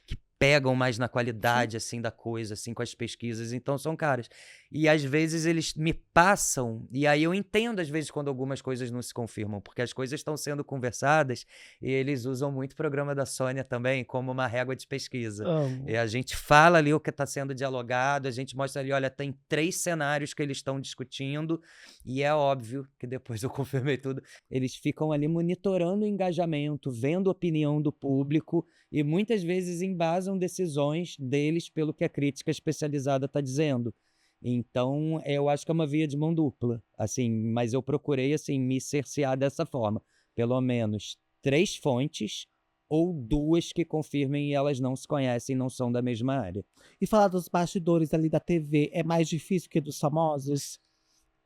que pegam mais na qualidade, assim, da coisa, assim, com as pesquisas. Então, são caras. E, às vezes, eles me passam... E aí eu entendo, às vezes, quando algumas coisas não se confirmam, porque as coisas estão sendo conversadas e eles usam muito o programa da Sônia também como uma régua de pesquisa. Amo. E a gente fala ali o que está sendo dialogado, a gente mostra ali, olha, tem 3 cenários que eles estão discutindo e é óbvio que depois eu confirmei tudo, eles ficam ali monitorando o engajamento, vendo a opinião do público e muitas vezes embasam decisões deles pelo que a crítica especializada está dizendo. Então, eu acho que é uma via de mão dupla, assim, mas eu procurei, assim, me cercear dessa forma. Pelo menos 3 fontes ou 2 que confirmem e elas não se conhecem, não são da mesma área. E falar dos bastidores ali da TV é mais difícil que dos famosos?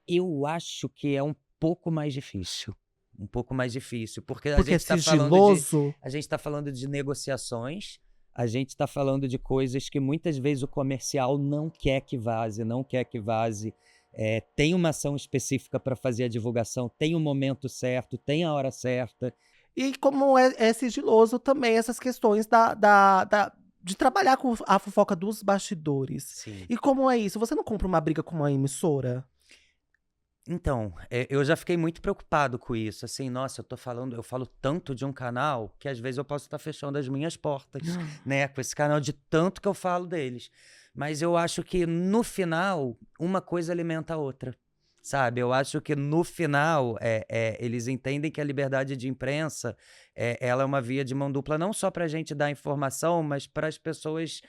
Eu acho que é um pouco mais difícil. Um pouco mais difícil, porque a Porque é gente está sigiloso? falando de negociações, a gente está falando de coisas que muitas vezes o comercial não quer que vaze, não quer que vaze. Tem uma ação específica para fazer a divulgação, tem o momento certo, tem a hora certa. E como é sigiloso também essas questões de trabalhar com a fofoca dos bastidores. Sim. E como é isso? Você não compra uma briga com uma emissora? Então, eu já fiquei muito preocupado com isso, assim, nossa, eu falo tanto de um canal que às vezes eu posso estar fechando as minhas portas, né, com esse canal de tanto que eu falo deles. Mas eu acho que no final, uma coisa alimenta a outra, sabe? Eu acho que no final, eles entendem que a liberdade de imprensa, ela é uma via de mão dupla, não só para a gente dar informação, mas para as pessoas...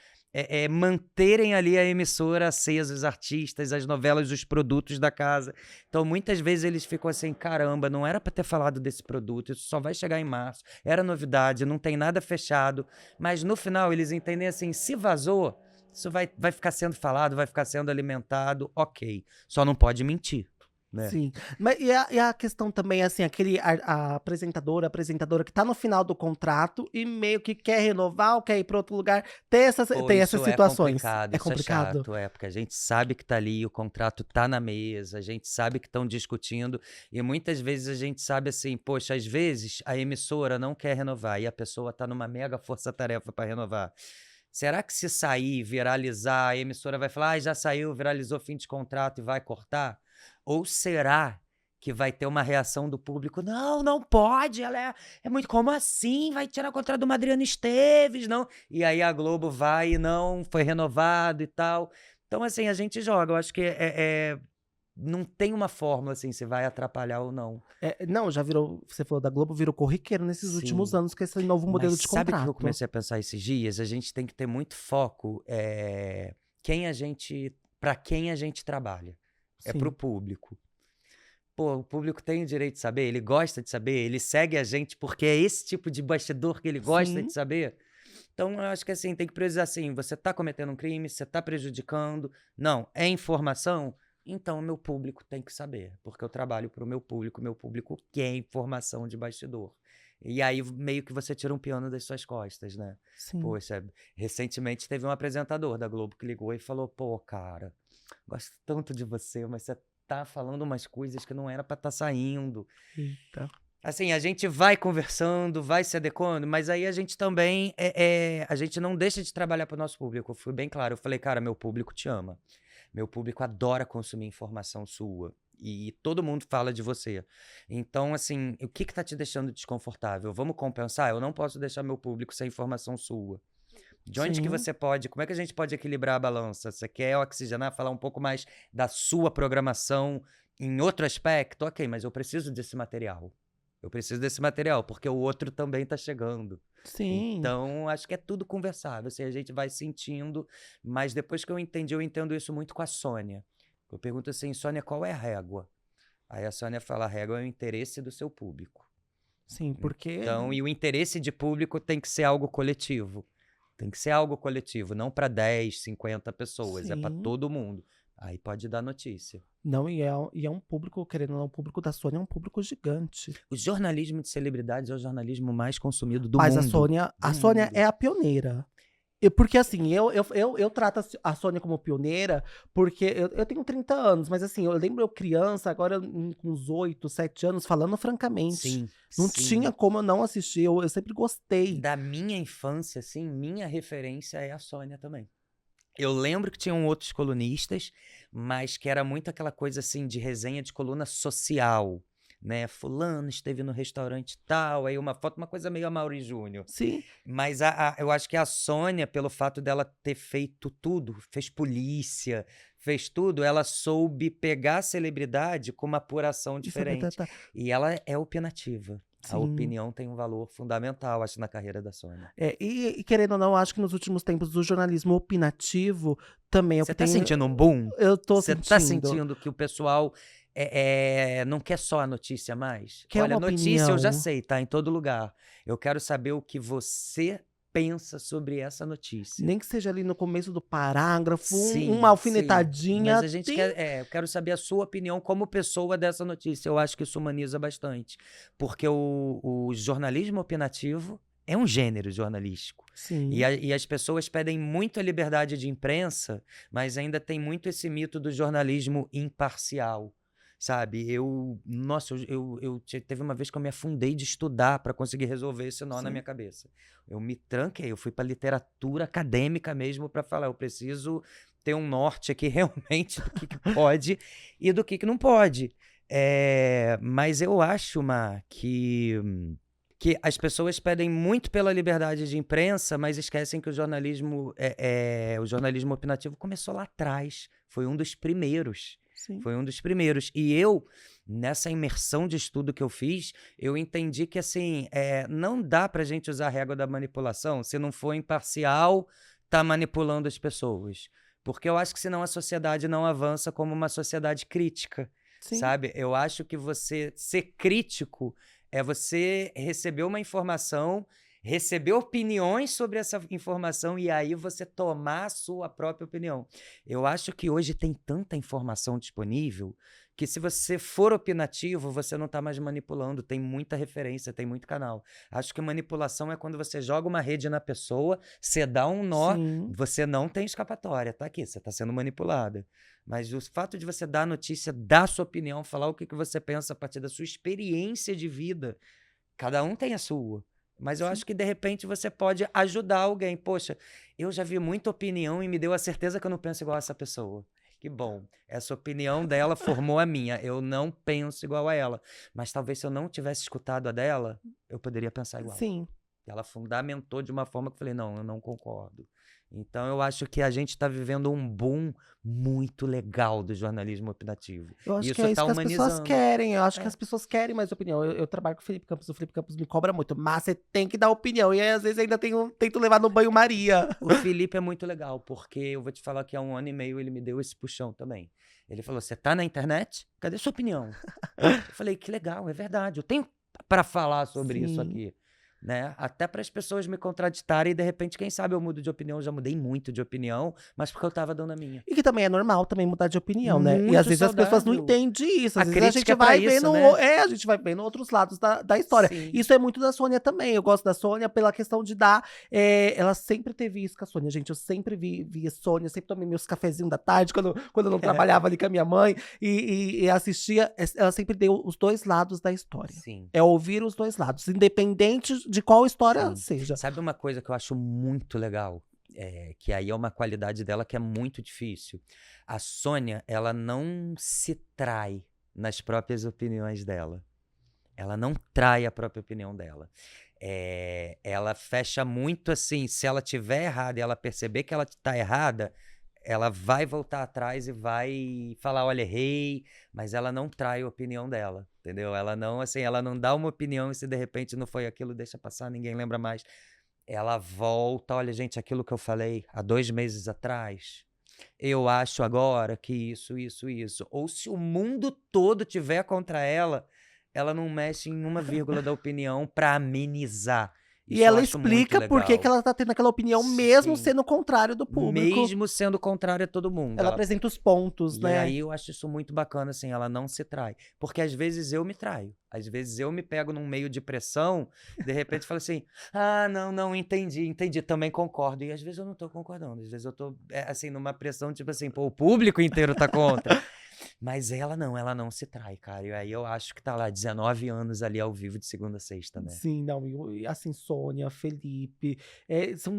manterem ali a emissora acesa, os artistas, as novelas, os produtos da casa. Então, muitas vezes eles ficam assim, caramba, não era para ter falado desse produto, isso só vai chegar em março, era novidade, não tem nada fechado. Mas no final eles entendem assim, se vazou, isso vai ficar sendo falado, vai ficar sendo alimentado, ok. Só não pode mentir. Né? Sim. Mas e a questão também, assim, a apresentadora que tá no final do contrato e meio que quer renovar ou quer ir para outro lugar, tem essas situações. É complicado, isso é chato, porque a gente sabe que tá ali, o contrato tá na mesa, a gente sabe que estão discutindo e muitas vezes a gente sabe assim, poxa, às vezes a emissora não quer renovar e a pessoa tá numa mega força-tarefa para renovar. Será que se sair, viralizar, a emissora vai falar, já saiu, viralizou, fim de contrato e vai cortar? Ou será que vai ter uma reação do público? Não pode, ela é muito... Como assim? Vai tirar o contrato do Adriano Esteves, não? E aí a Globo vai e não, foi renovado e tal. Então, assim, a gente joga. Eu acho que não tem uma fórmula, assim, se vai atrapalhar ou não. Não, já virou, você falou da Globo, virou corriqueiro nesses últimos anos com esse novo modelo de contrato. Sabe o que eu comecei a pensar esses dias? A gente tem que ter muito foco para quem a gente trabalha. É pro público. Pô, o público tem o direito de saber, ele gosta de saber, ele segue a gente porque é esse tipo de bastidor que ele gosta de saber. Então, eu acho que assim, tem que priorizar assim, você tá cometendo um crime, você tá prejudicando. Não, é informação, Então, o meu público tem que saber, porque eu trabalho para o meu público quer informação de bastidor. E aí, meio que você tira um piano das suas costas, né? Sim. Poxa, recentemente teve um apresentador da Globo que ligou e falou: pô, cara, gosto tanto de você, mas você tá falando umas coisas que não era para estar saindo. Eita. Assim, a gente vai conversando, vai se adequando, mas aí a gente também, a gente não deixa de trabalhar para o nosso público. Eu fui bem claro, eu falei, cara, meu público te ama. Meu público adora consumir informação sua. E todo mundo fala de você. Então, assim, o que tá te deixando desconfortável? Vamos compensar? Eu não posso deixar meu público sem informação sua. De onde que Sim. você pode, como é que a gente pode equilibrar a balança? Você quer oxigenar, falar um pouco mais da sua programação em outro aspecto? Ok, mas eu preciso desse material. Eu preciso desse material, porque o outro também tá chegando. Sim. Então, acho que é tudo conversável, assim, a gente vai sentindo, mas depois que eu entendi, eu entendo isso muito com a Sônia. Eu pergunto assim, Sônia, qual é a régua? Aí a Sônia fala, a régua é o interesse do seu público. Sim, porque Então, e o interesse de público tem que ser algo coletivo. Tem que ser algo coletivo, não para 10, 50 pessoas, é para sim. todo mundo. Aí pode dar notícia. Não, e é um público, querendo ou não, o público da Sônia é um público gigante. O jornalismo de celebridades é o jornalismo mais consumido do Mas mundo. A Sônia é a pioneira. Porque assim, eu trato a Sônia como pioneira, porque eu tenho 30 anos, mas assim, eu lembro eu criança, agora com uns 8, 7 anos, falando francamente. Sim, Não sim. tinha como eu não assistir, eu sempre gostei. Da minha infância, assim, minha referência é a Sônia também. Eu lembro que tinham outros colunistas, mas que era muito aquela coisa assim de resenha de coluna social, né? Fulano esteve no restaurante tal, aí uma foto, uma coisa meio Amaury Júnior. Sim, Mas eu acho que a Sônia, pelo fato dela ter feito tudo, fez polícia, fez tudo, ela soube pegar a celebridade com uma apuração e saber diferente. tratar. E ela é opinativa. A Sim. opinião tem um valor fundamental, acho, na carreira da Sônia. E querendo ou não, acho que nos últimos tempos o jornalismo opinativo também é o Você que tá tem. sentindo um boom? Eu tô Você tá sentindo. sentindo que o pessoal não quer só a notícia mais? Que é Olha, uma notícia eu já opinião. sei, tá em todo lugar. Eu quero saber o que você pensa sobre essa notícia. Nem que seja ali no começo do parágrafo, uma Sim, sim. Mas alfinetadinha, a gente tem. quer, eu quero saber a sua opinião como pessoa dessa notícia. Eu acho que isso humaniza bastante. Porque o jornalismo opinativo é um gênero jornalístico. Sim. E as pessoas pedem muito a liberdade de imprensa, mas ainda tem muito esse mito do jornalismo imparcial. Sabe, nossa, teve uma vez que eu me afundei de estudar para conseguir resolver esse nó na Sim. minha cabeça. Eu me tranquei, eu fui para literatura acadêmica mesmo para falar, eu preciso ter um norte aqui realmente do que pode e do que não pode. Mas eu acho, Mar, que as pessoas pedem muito pela liberdade de imprensa, mas esquecem que o jornalismo opinativo começou lá atrás. Foi um dos primeiros. Sim. Foi um dos primeiros. E eu, nessa imersão de estudo que eu fiz, eu entendi que, assim, não dá pra gente usar a régua da manipulação. Se não for imparcial, tá manipulando as pessoas. Porque eu acho que senão a sociedade não avança como uma sociedade crítica, Sim. sabe? Eu acho que você ser crítico é você receber uma informação, receber opiniões sobre essa informação e aí você tomar a sua própria opinião. Eu acho que hoje tem tanta informação disponível que se você for opinativo, você não está mais manipulando, tem muita referência, tem muito canal. Acho que manipulação é quando você joga uma rede na pessoa, você dá um nó, Sim. você não tem escapatória, tá aqui, você está sendo manipulada. Mas o fato de você dar a notícia, dar a sua opinião, falar o que você pensa a partir da sua experiência de vida, cada um tem a sua. Mas eu Sim. acho que, de repente, você pode ajudar alguém. Poxa, eu já vi muita opinião e me deu a certeza que eu não penso igual a essa pessoa. Que bom. Essa opinião dela formou a minha. Eu não penso igual a ela. Mas talvez se eu não tivesse escutado a dela, eu poderia pensar igual. Sim. Ela fundamentou de uma forma que eu falei, não, eu não concordo. Então eu acho que a gente está vivendo um boom muito legal do jornalismo opinativo. Eu E acho que isso é está isso que as pessoas humanizando. querem. Eu acho que É. as pessoas querem mais opinião. Eu trabalho com o Felipe Campos me cobra muito. Mas você tem que dar opinião. E aí, às vezes, ainda tento levar no banho-maria. O Felipe é muito legal, porque eu vou te falar que há 1 ano e meio ele me deu esse puxão também. Ele falou, você tá na internet? Cadê sua opinião? Eu falei, que legal, é verdade. Eu tenho para falar sobre isso Sim. aqui. né? Até para as pessoas me contraditarem e de repente, quem sabe eu mudo de opinião. Eu já mudei muito de opinião, mas porque eu tava dando a minha. E que também é normal também mudar de opinião, né? E Muito às vezes as pessoas não saudável. entendem isso. Às A vezes a gente crítica é pra vai isso, vendo, né? a gente vai vendo outros lados da história. Sim. Isso é muito da Sônia também. Eu gosto da Sônia pela questão de dar. Ela sempre teve isso com a Sônia, gente. Eu sempre vi a Sônia, sempre tomei meus cafezinhos da tarde, quando eu não trabalhava ali com a minha mãe e assistia. Ela sempre deu os dois lados da história. Sim. É ouvir os dois lados, independente de qual história Sim. seja. Sabe uma coisa que eu acho muito legal? Que aí é uma qualidade dela que é muito difícil. A Sônia, ela não se trai nas próprias opiniões dela. Ela não trai a própria opinião dela. Ela fecha muito assim, se ela tiver errada e ela perceber que ela está errada, ela vai voltar atrás e vai falar, olha, errei, mas ela não trai a opinião dela, entendeu? Ela não, assim, ela não dá uma opinião e se de repente não foi aquilo, deixa passar, ninguém lembra mais. Ela volta, olha, gente, aquilo que eu falei há 2 meses atrás, eu acho agora que isso. Ou se o mundo todo tiver contra ela, ela não mexe em uma vírgula da opinião para amenizar. E Isso eu ela acho muito explica por que legal. ela tá tendo aquela opinião, mesmo Sim. sendo o contrário do público. Mesmo sendo contrário a todo mundo. Ela apresenta os pontos, E né? aí eu acho isso muito bacana, assim, ela não se trai. Porque às vezes eu me traio. Às vezes eu me pego num meio de pressão, de repente falo assim, não, entendi, também concordo. E às vezes eu não tô concordando, às vezes eu tô, assim, numa pressão, tipo assim, pô, o público inteiro tá contra. Mas ela não se trai, cara. E aí eu acho que tá lá 19 anos ali ao vivo de segunda a sexta, né? Sim, não, e assim, Sônia, Felipe,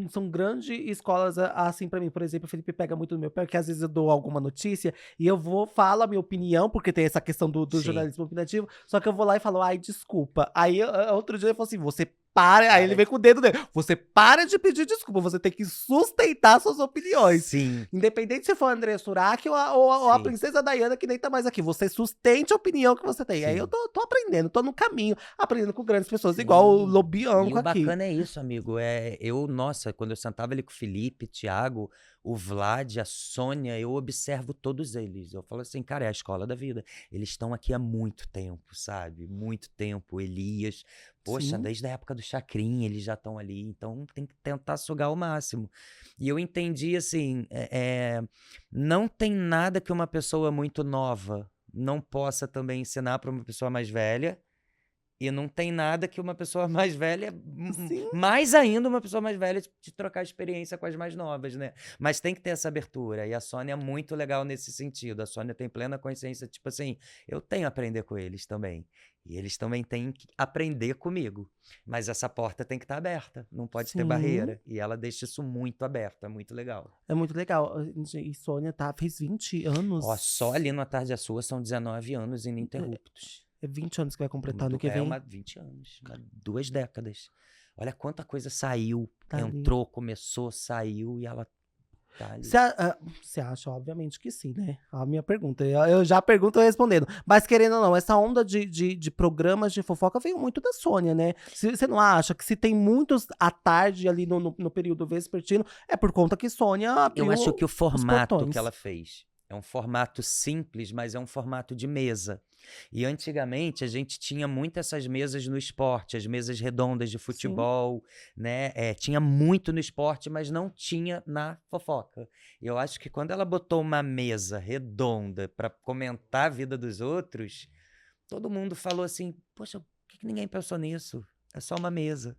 são grandes escolas, assim, pra mim. Por exemplo, o Felipe pega muito no meu pé, porque às vezes eu dou alguma notícia e falo a minha opinião, porque tem essa questão do Sim. jornalismo opinativo, só que eu vou lá e falo, ai, desculpa. Aí, outro dia ele falou assim, você para, aí ele vem com o dedo dele, você para de pedir desculpa, você tem que sustentar suas opiniões. Sim. Independente se for a André Surak ou a Sim. princesa Diana, que nem tá mais aqui. Você sustente a opinião que você tem. Sim. Aí eu tô aprendendo, tô no caminho, aprendendo com grandes pessoas, igual o Lobianco E o aqui. bacana é isso, amigo. Nossa, quando eu sentava ali com o Felipe, Thiago, o Vlad, a Sônia, eu observo todos eles. Eu falo assim, cara, é a escola da vida. Eles estão aqui há muito tempo, sabe? Muito tempo. Elias, poxa, Sim. desde a época do Chacrinha, eles já estão ali. Então tem que tentar sugar o máximo. E eu entendi assim, não tem nada que uma pessoa muito nova não possa também ensinar para uma pessoa mais velha. E não tem nada que uma pessoa mais velha, Sim. mais ainda uma pessoa mais velha, de trocar experiência com as mais novas, né? Mas tem que ter essa abertura. E a Sônia é muito legal nesse sentido. A Sônia tem plena consciência, tipo assim, eu tenho a aprender com eles também. E eles também têm que aprender comigo. Mas essa porta tem que estar aberta, não pode ter Sim. barreira. E ela deixa isso muito aberto, é muito legal. É muito legal. E Sônia fez 20 anos. Ó, só ali no A Tarde é Sua são 19 anos ininterruptos. É 20 anos que vai completar ano que vem. 20 anos, 2 décadas. Olha quanta coisa saiu, Tá entrou, começou, saiu e ela tá ali. Você acha, obviamente que sim, né? A minha pergunta. Eu já pergunto respondendo. Mas querendo ou não, essa onda de programas de fofoca veio muito da Sônia, né? Você não acha que se tem muitos à tarde ali no período vespertino, é por conta que Sônia abriu Eu acho que o formato portões. que ela fez é um formato simples, mas é um formato de mesa. E antigamente a gente tinha muito essas mesas no esporte, as mesas redondas de futebol, né? Tinha muito no esporte, mas não tinha na fofoca. E eu acho que quando ela botou uma mesa redonda para comentar a vida dos outros, todo mundo falou assim: poxa, por que ninguém pensou nisso? É só uma mesa.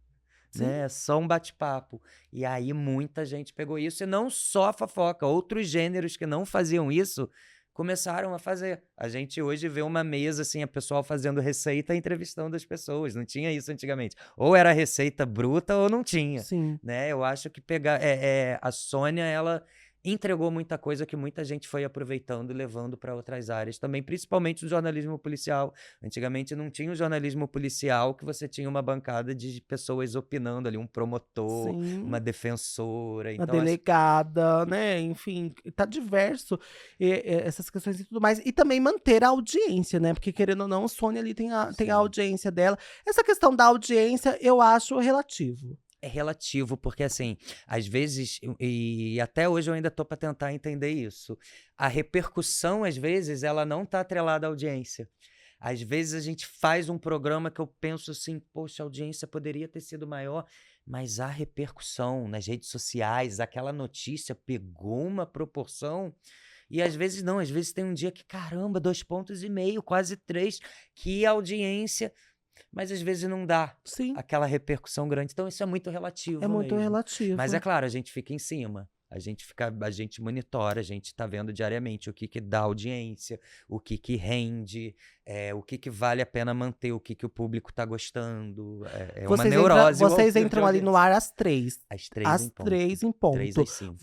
Né? É só um bate-papo. E aí muita gente pegou isso, e não só a fofoca, outros gêneros que não faziam isso começaram a fazer. A gente hoje vê uma mesa, assim, a pessoal fazendo receita e entrevistando as pessoas. Não tinha isso antigamente. Ou era receita bruta ou não tinha. Sim. Né? Eu acho que a Sônia, ela entregou muita coisa que muita gente foi aproveitando e levando para outras áreas também, principalmente o jornalismo policial. Antigamente não tinha o jornalismo policial que você tinha uma bancada de pessoas opinando ali, um promotor, uma defensora. Então, a delegada, né? Enfim, tá diverso essas questões e tudo mais. E também manter a audiência, né? Porque querendo ou não, a Sônia ali tem a audiência dela. Essa questão da audiência eu acho relativo. É relativo, porque assim, às vezes, e até hoje eu ainda tô para tentar entender isso, a repercussão, às vezes, ela não tá atrelada à audiência. Às vezes a gente faz um programa que eu penso assim, poxa, a audiência poderia ter sido maior, mas a repercussão nas redes sociais, aquela notícia pegou uma proporção. E às vezes não, às vezes tem um dia que, caramba, 2,5 pontos, quase 3, que audiência, mas às vezes não dá Sim, aquela repercussão grande. Então isso é muito é relativo muito mesmo. relativo. Mas é claro, a gente fica em cima. A gente monitora, a gente tá vendo diariamente o que dá audiência, o que rende, o que vale a pena manter, o que o público tá gostando. É uma neurose. Vocês entram ali no ar às 3. Às 3 Às em ponto. 3 em ponto. 3 às 5.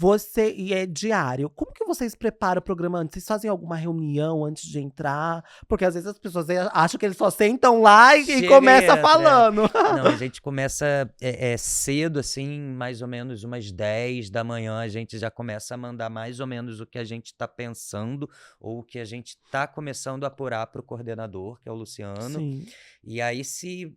E é diário. Como que vocês preparam o programa antes? Vocês fazem alguma reunião antes de entrar? Porque às vezes as pessoas acham que eles só sentam lá e começam falando. Não, a gente começa cedo, assim, mais ou menos umas 10 da manhã, a gente já começa a mandar mais ou menos o que a gente tá pensando ou o que a gente tá começando a apurar pro coordenador, que é o Luciano. Sim. E aí, se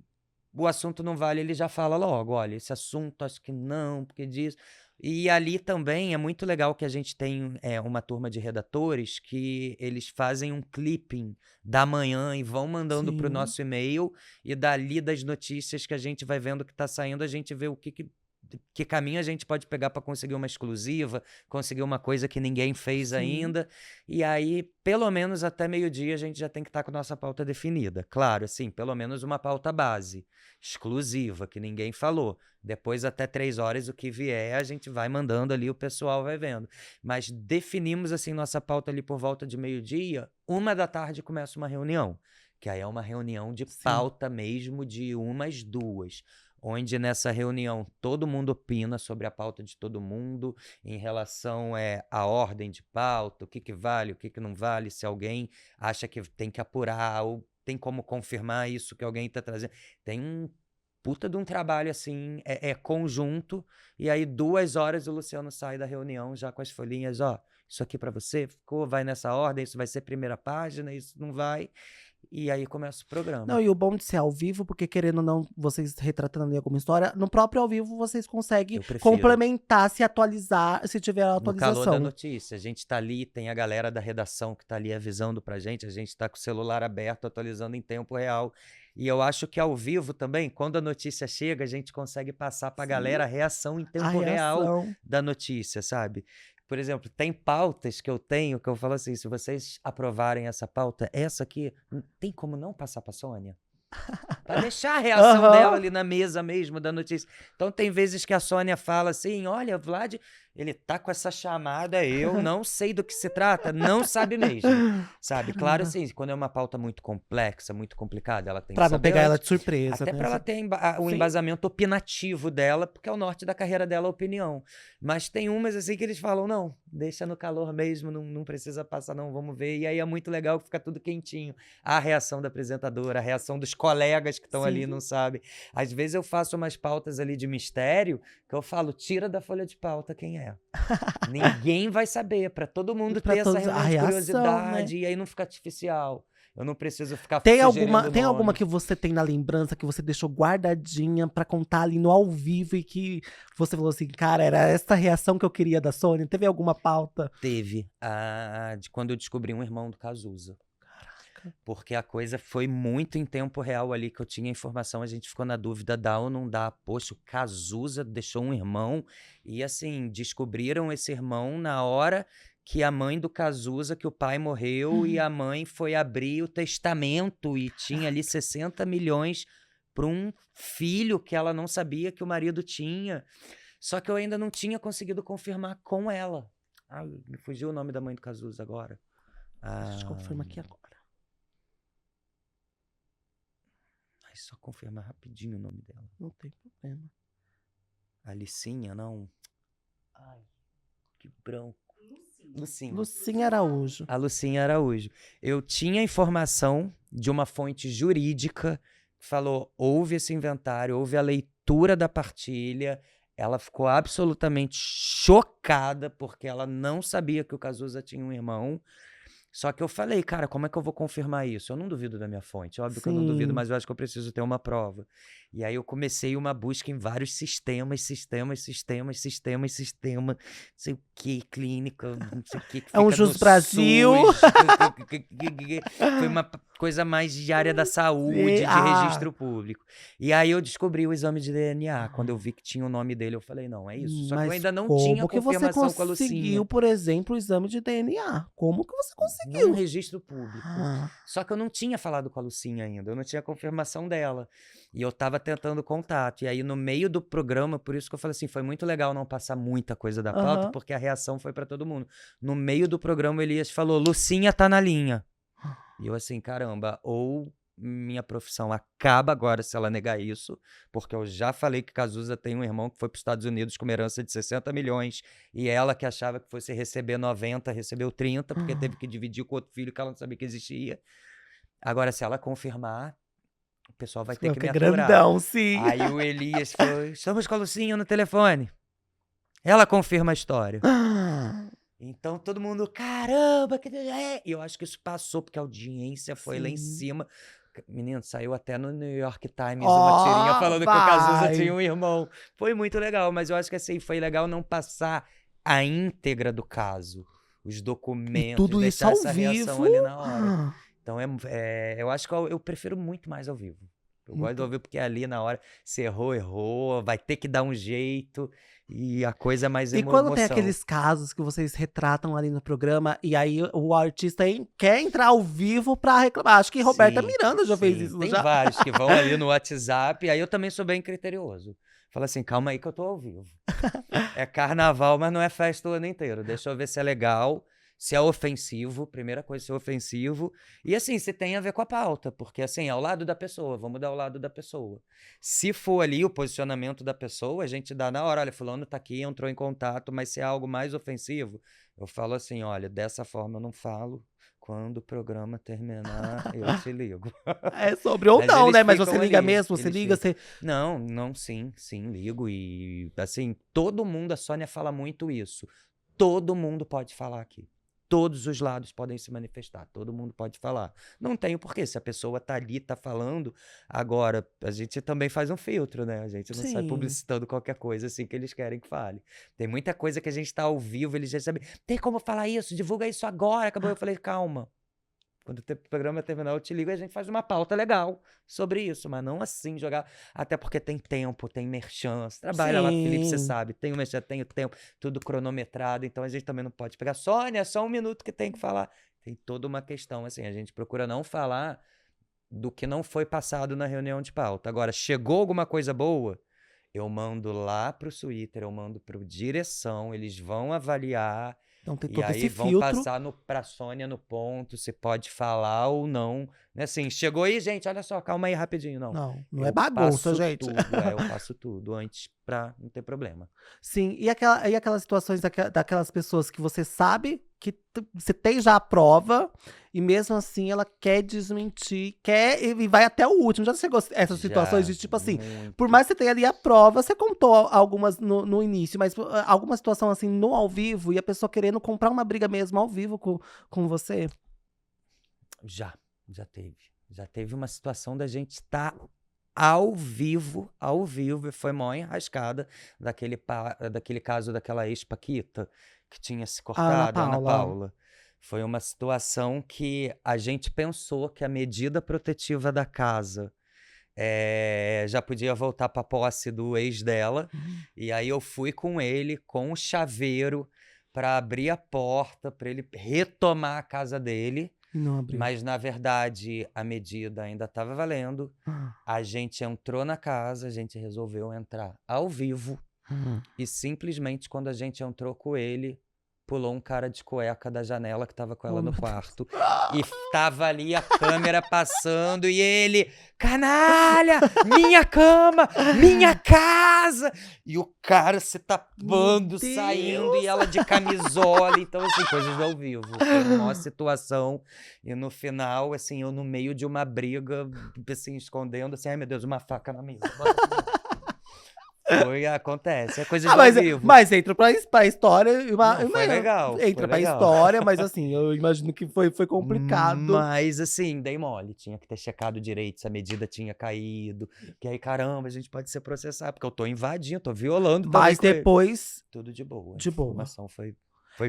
o assunto não vale, ele já fala logo, olha, esse assunto acho que não, porque disso. E ali também é muito legal que a gente tem uma turma de redatores que eles fazem um clipping da manhã e vão mandando para o Sim. nosso e-mail, e dali das notícias que a gente vai vendo que está saindo, a gente vê o que caminho a gente pode pegar para conseguir uma exclusiva, conseguir uma coisa que ninguém fez Sim. ainda. E aí, pelo menos até meio-dia, a gente já tem que estar com a nossa pauta definida. Claro, assim, pelo menos uma pauta base, exclusiva, que ninguém falou. Depois, até 3 horas, o que vier, a gente vai mandando ali, o pessoal vai vendo. Mas definimos, assim, nossa pauta ali por volta de meio-dia. 1 da tarde começa uma reunião, que aí é uma reunião de pauta mesmo, de 1 às 2. Onde nessa reunião todo mundo opina sobre a pauta de todo mundo em relação à ordem de pauta, o que vale, o que não vale, se alguém acha que tem que apurar ou tem como confirmar isso que alguém está trazendo. Tem um puta de um trabalho assim, conjunto, e aí 2 horas o Luciano sai da reunião já com as folhinhas, ó, isso aqui para você, ficou, vai nessa ordem, isso vai ser primeira página, isso não vai. E aí começa o programa. Não, e o bom de ser ao vivo, porque querendo ou não, vocês retratando ali alguma história, no próprio ao vivo vocês conseguem complementar, se atualizar, se tiver atualização. No calor da notícia, a gente tá ali, tem a galera da redação que tá ali avisando pra gente, a gente tá com o celular aberto, atualizando em tempo real. E eu acho que ao vivo também, quando a notícia chega, a gente consegue passar pra galera a reação em tempo real da notícia, sabe? Por exemplo, tem pautas que eu tenho que eu falo assim, se vocês aprovarem essa pauta, essa aqui, tem como não passar pra Sônia? Pra deixar a reação dela ali na mesa mesmo da notícia. Então tem vezes que a Sônia fala assim, olha, Vlad, ele tá com essa chamada, eu não sei do que se trata, não sabe mesmo, sabe? Caramba. Claro, assim, quando é uma pauta muito complexa, muito complicada, ela tem pra que não saber pegar ela antes, de surpresa, até né? pra ela ter o embasamento opinativo dela, porque é o norte da carreira dela, a opinião. Mas tem umas assim que eles falam, não, deixa no calor mesmo, não precisa passar não, vamos ver. E aí é muito legal que fica tudo quentinho. A reação da apresentadora, a reação dos colegas que estão ali, não sabem. Às vezes eu faço umas pautas ali de mistério, que eu falo, tira da folha de pauta quem é. Ninguém vai saber, pra todo mundo ter essa reunião de curiosidade, né? E aí não fica artificial. Eu não preciso ficar sugerindo Tem alguma que você tem na lembrança que você deixou guardadinha pra contar ali no ao vivo e que você falou assim, cara, era essa reação que eu queria da Sônia? Teve alguma pauta? Teve. De quando eu descobri um irmão do Cazuza. Porque a coisa foi muito em tempo real ali, que eu tinha informação, a gente ficou na dúvida, dá ou não dá. Poxa, o Cazuza deixou um irmão e, assim, descobriram esse irmão na hora que a mãe do Cazuza, que o pai morreu, e a mãe foi abrir o testamento e tinha ali 60 milhões para um filho que ela não sabia que o marido tinha. Só que eu ainda não tinha conseguido confirmar com ela. Ai, me fugiu o nome da mãe do Cazuza agora. Deixa eu confirmar aqui agora. Só confirmar rapidinho o nome dela. Não tem problema. Alicinha, não? Ai, que branco. Lucinha Araújo. A Lucinha Araújo. Eu tinha informação de uma fonte jurídica que falou, houve esse inventário, houve a leitura da partilha, ela ficou absolutamente chocada porque ela não sabia que o Cazuza tinha um irmão. Só que eu falei, cara, como é que eu vou confirmar isso? Eu não duvido da minha fonte, óbvio que eu não duvido, Sim. mas eu acho que eu preciso ter uma prova. E aí eu comecei uma busca em vários sistemas, não sei o que, clínica, não sei o que É um fica no Jus Brasil. SUS. Foi uma coisa mais de área da saúde, de registro público. E aí eu descobri o exame de DNA. Quando eu vi que tinha o nome dele, eu falei, não, é isso. Só que eu Mas ainda não tinha como que você confirmação com a Lucinha. conseguiu, por exemplo, o exame de DNA? Como que você Num conseguiu? registro público. Só que eu não tinha falado com a Lucinha ainda, eu não tinha confirmação dela. E eu tava tentando contato. E aí, no meio do programa, por isso que eu falei assim, foi muito legal não passar muita coisa da pauta, porque a reação foi pra todo mundo. No meio do programa, o Elias falou, Lucinha tá na linha. E eu assim, caramba, ou minha profissão acaba agora se ela negar isso, porque eu já falei que Cazuza tem um irmão que foi para os Estados Unidos com uma herança de 60 milhões, e ela que achava que fosse receber 90, recebeu 30, porque teve que dividir com outro filho que ela não sabia que existia. Agora, se ela confirmar, o pessoal vai ter que me aturar. Grandão, sim. Aí o Elias falou, estamos com a Lucinha no telefone. Ela confirma a história. Então todo mundo, caramba, que é? E eu acho que isso passou, porque a audiência foi lá em cima. Menino, saiu até no New York Times uma tirinha falando que o Cazuza tinha um irmão. Foi muito legal, mas eu acho que assim, foi legal não passar a íntegra do caso, os documentos, tudo deixar isso essa ao reação vivo? ali na hora. Então eu acho que eu prefiro muito mais ao vivo. Eu gosto de ouvir porque ali na hora, se errou, errou, vai ter que dar um jeito e a coisa é mais E emoção. quando tem aqueles casos que vocês retratam ali no programa e aí o artista quer entrar ao vivo pra reclamar. Acho que Roberta Miranda já fez isso, tem já? vários que vão ali no WhatsApp, aí eu também sou bem criterioso. Fala assim, calma aí que eu tô ao vivo. É carnaval, mas não é festa o ano inteiro. Deixa eu ver se é legal, se é ofensivo, primeira coisa, se é ofensivo. E assim, se tem a ver com a pauta, porque assim, é ao lado da pessoa, vamos dar ao lado da pessoa. Se for ali o posicionamento da pessoa, a gente dá na hora, olha, fulano tá aqui, entrou em contato, mas se é algo mais ofensivo, eu falo assim, olha, dessa forma eu não falo. Quando o programa terminar, eu te ligo. É sobre ou não, né? Mas você liga mesmo, você liga, você... Não, sim, ligo. E, assim, todo mundo, a Sônia fala muito isso. Todo mundo pode falar aqui. Todos os lados podem se manifestar, todo mundo pode falar. Não tem o porquê, se a pessoa tá ali, tá falando, agora, a gente também faz um filtro, né? A gente não sai publicitando qualquer coisa assim que eles querem que fale. Tem muita coisa que a gente tá ao vivo, eles já sabem, tem como falar isso, divulga isso agora, acabou. Eu falei, calma. Quando o programa terminar, eu te ligo e a gente faz uma pauta legal sobre isso, mas não assim jogar. Até porque tem tempo, tem merchan. Você trabalha lá com o Felipe, você sabe. Tem o merchan, tem o tempo, tudo cronometrado. Então a gente também não pode pegar. Sônia, só um minuto que tem que falar. Tem toda uma questão, assim. A gente procura não falar do que não foi passado na reunião de pauta. Agora, chegou alguma coisa boa, eu mando lá pro Twitter, eu mando pro direção, eles vão avaliar. Então tem E todo aí esse vão filtro. passar pra Sônia no ponto, se pode falar ou não. Assim, chegou aí, gente, olha só, calma aí rapidinho, não. Não é bagunça, gente. Eu faço tudo antes pra não ter problema. Sim, e aquelas situações daquelas pessoas que você sabe que você tem já a prova e mesmo assim ela quer desmentir, quer e vai até o último. Já chegou essas situações de tipo assim, por mais que você tenha ali a prova, você contou algumas no início, mas alguma situação assim no ao vivo e a pessoa querendo comprar uma briga mesmo ao vivo com você? Já teve. Já teve uma situação da gente estar ao vivo, e foi mó enrascada daquele caso daquela ex-Paquita que tinha se cortado, Ana Paula. Foi uma situação que a gente pensou que a medida protetiva da casa já podia voltar para a posse do ex dela, e aí eu fui com ele, com o chaveiro, para abrir a porta, para ele retomar a casa dele. Não abriu. Mas, na verdade, a medida ainda estava valendo. A gente entrou na casa, a gente resolveu entrar ao vivo. E simplesmente, quando a gente entrou com ele, pulou um cara de cueca da janela que estava com ela no quarto. E tava ali a câmera passando e ele, canalha, minha cama, minha casa. E o cara se tapando, saindo, e ela de camisola. Então, assim, coisas ao vivo. Foi uma situação. E no final, assim, eu no meio de uma briga, assim, escondendo, assim, ai meu Deus, uma faca na mesa. Acontece, é coisa de ao vivo. Mas entra pra história. Foi legal. Entra pra história, mas assim, eu imagino que foi complicado. Mas assim, dei mole. Tinha que ter checado direito se a medida tinha caído. Que aí, caramba, a gente pode ser processado, porque eu tô invadindo, tô violando. Mas depois. Tudo de boa. De boa. A informação foi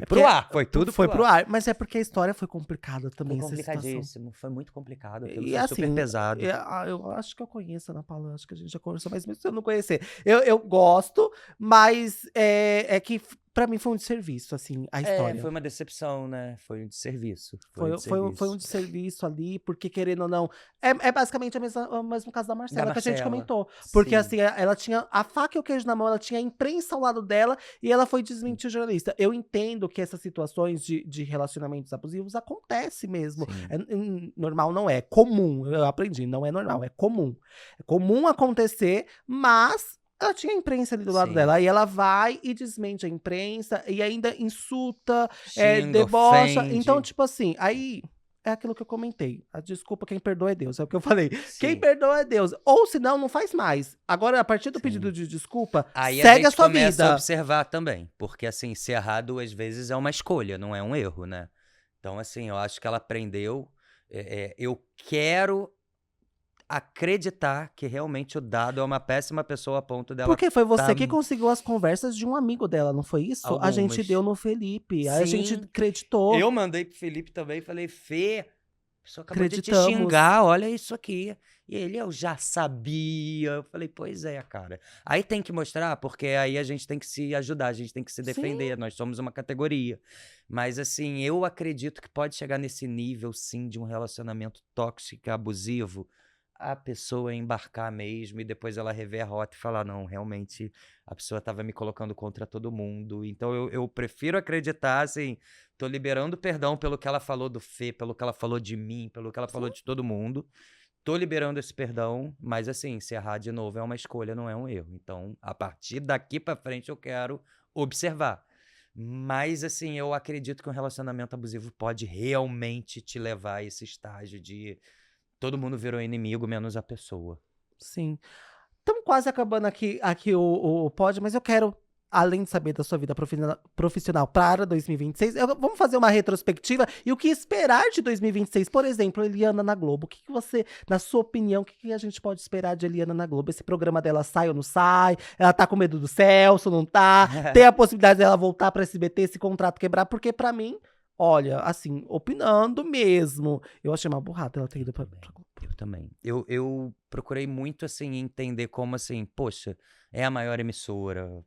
pro ar, foi tudo pro ar. Mas é porque a história foi complicada também. Foi complicadíssimo, foi muito complicado. Aquilo E foi assim, super pesado. Eu acho que eu conheço a Ana Paula, acho que a gente já conversou, mas mesmo se eu não conhecer. Eu gosto, mas é que pra mim foi um desserviço, assim, a história. Foi uma decepção, né? Foi um desserviço. Foi um desserviço ali, porque querendo ou não. É basicamente o mesmo caso da Marcela, que a gente comentou. Porque Sim. assim, ela tinha a faca e o queijo na mão, ela tinha a imprensa ao lado dela e ela foi desmentir o jornalista. Eu entendo que essas situações de relacionamentos abusivos acontecem mesmo. Normal não é, comum. Eu aprendi, não é normal, é comum. É comum acontecer, mas ela tinha a imprensa ali do lado dela. Aí ela vai e desmente a imprensa e ainda insulta, debocha. Ofende. Então, tipo assim, aí é aquilo que eu comentei. A desculpa, quem perdoa é Deus. É o que eu falei. Sim. Quem perdoa é Deus. Ou senão, não faz mais. Agora, a partir do pedido de desculpa, aí segue a sua vida. Aí a gente começa a observar também. Porque, assim, ser errado, às vezes, é uma escolha, não é um erro, né? Então, assim, eu acho que ela aprendeu. Eu quero acreditar que realmente o Dado é uma péssima pessoa a ponto dela. Porque foi você que conseguiu as conversas de um amigo dela, não foi isso? Algumas. A gente deu no Felipe, Sim. aí a gente acreditou. Eu mandei pro Felipe também, falei, Fê, a pessoa acabou de te xingar, olha isso aqui. E ele, eu já sabia. Eu falei, pois é, cara. Aí tem que mostrar, porque aí a gente tem que se ajudar, a gente tem que se defender, sim. Nós somos uma categoria. Mas assim, eu acredito que pode chegar nesse nível, sim, de um relacionamento tóxico, abusivo, a pessoa embarcar mesmo e depois ela rever a rota e falar, não, realmente a pessoa estava me colocando contra todo mundo. Então eu prefiro acreditar, assim, tô liberando perdão pelo que ela falou do Fê, pelo que ela falou de mim, pelo que ela falou de todo mundo. Tô liberando esse perdão, mas assim, se errar de novo é uma escolha, não é um erro. Então, a partir daqui pra frente eu quero observar. Mas assim, eu acredito que um relacionamento abusivo pode realmente te levar a esse estágio de todo mundo virou inimigo, menos a pessoa. Sim. Estamos quase acabando aqui o pod, mas eu quero, além de saber da sua vida profissional para 2026, vamos fazer uma retrospectiva e o que esperar de 2026. Por exemplo, Eliana na Globo. O que você, na sua opinião, o que a gente pode esperar de Eliana na Globo? Esse programa dela sai ou não sai? Ela tá com medo do Celso, não tá? Tem a possibilidade dela voltar pra SBT, esse contrato quebrar? Porque pra mim, olha, assim, opinando mesmo, eu achei uma burrada ela ter ido pra Globo. Eu também. Eu procurei muito, assim, entender como, assim, poxa, é a maior emissora,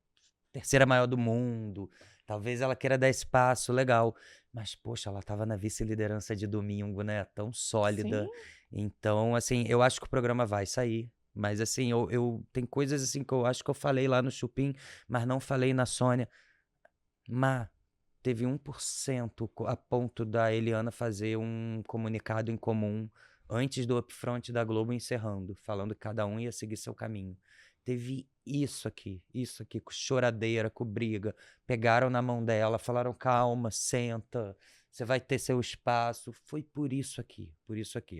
terceira maior do mundo, talvez ela queira dar espaço, legal. Mas, poxa, ela tava na vice-liderança de domingo, né? Tão sólida. Sim. Então, assim, eu acho que o programa vai sair. Mas, assim, tem coisas, assim, que eu acho que eu falei lá no Chupim, mas não falei na Sônia. Teve 1% a ponto da Eliana fazer um comunicado em comum antes do upfront da Globo encerrando, falando que cada um ia seguir seu caminho. Teve isso aqui, com choradeira, com briga. Pegaram na mão dela, falaram, calma, senta, você vai ter seu espaço. Foi por isso aqui.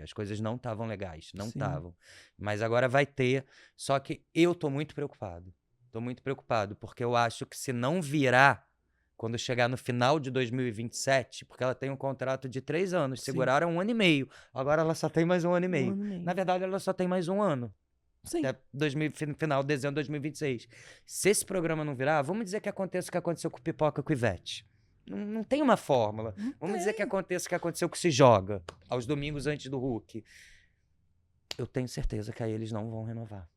As coisas não estavam legais, não estavam. Mas agora vai ter, só que eu tô muito preocupado. Porque eu acho que se não virar, quando chegar no final de 2027, porque ela tem um contrato de 3 anos, seguraram 1 ano e meio. Agora ela só tem mais 1 ano e meio. Na verdade, ela só tem mais 1 ano. Sim. Até final de dezembro de 2026. Se esse programa não virar, vamos dizer que aconteça o que aconteceu com o Pipoca com o Ivete. Não tem uma fórmula. Vamos dizer que aconteça o que aconteceu com o Se Joga, aos domingos antes do Hulk. Eu tenho certeza que aí eles não vão renovar.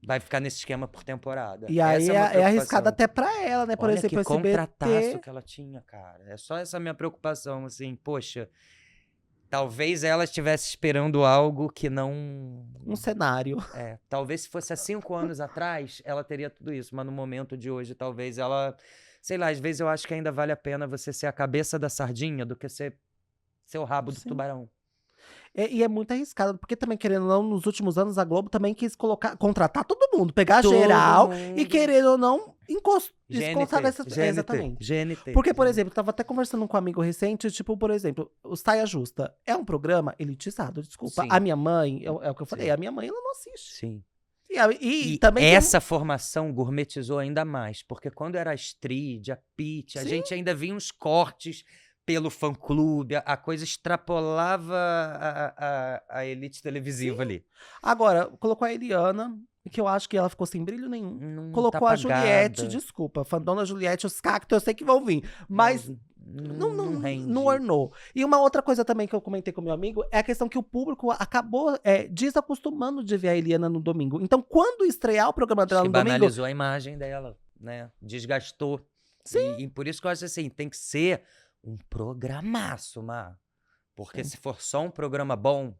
Vai ficar nesse esquema por temporada. E aí é arriscado até pra ela, né? Por exemplo, que contrataço que ela tinha, cara. É só essa minha preocupação, assim, poxa, talvez ela estivesse esperando algo que não... Um cenário. Talvez se fosse há 5 anos atrás, ela teria tudo isso, mas no momento de hoje, talvez ela... Sei lá, às vezes eu acho que ainda vale a pena você ser a cabeça da sardinha do que ser o rabo do tubarão. E é muito arriscado, porque também, querendo ou não, nos últimos anos, a Globo também quis contratar todo mundo, pegar geral e, querendo ou não, descontar essas... Exatamente. GNT. Porque, por exemplo, eu tava até conversando com um amigo recente, tipo, por exemplo, o Saia Justa é um programa elitizado, desculpa. Sim. A minha mãe, é o que eu falei, a minha mãe, ela não assiste. Sim. E também essa formação gourmetizou ainda mais, porque quando era a Astrid, a Pitty, a gente ainda via uns cortes pelo fã-clube, a coisa extrapolava a elite televisiva ali. Agora, colocou a Eliana, que eu acho que ela ficou sem brilho nenhum. Não Colocou tá a Juliette, apagada. desculpa, fandona Juliette, os cactos eu sei que vão vir, mas Não rende. não ornou. E uma outra coisa também que eu comentei com meu amigo é a questão que o público acabou desacostumando de ver a Eliana no domingo. Então, quando estrear o programa dela Acho no que domingo, banalizou a imagem dela, né? Desgastou. Sim. E por isso que eu acho assim, tem que ser um programaço, Mar. Porque se for só um programa bom,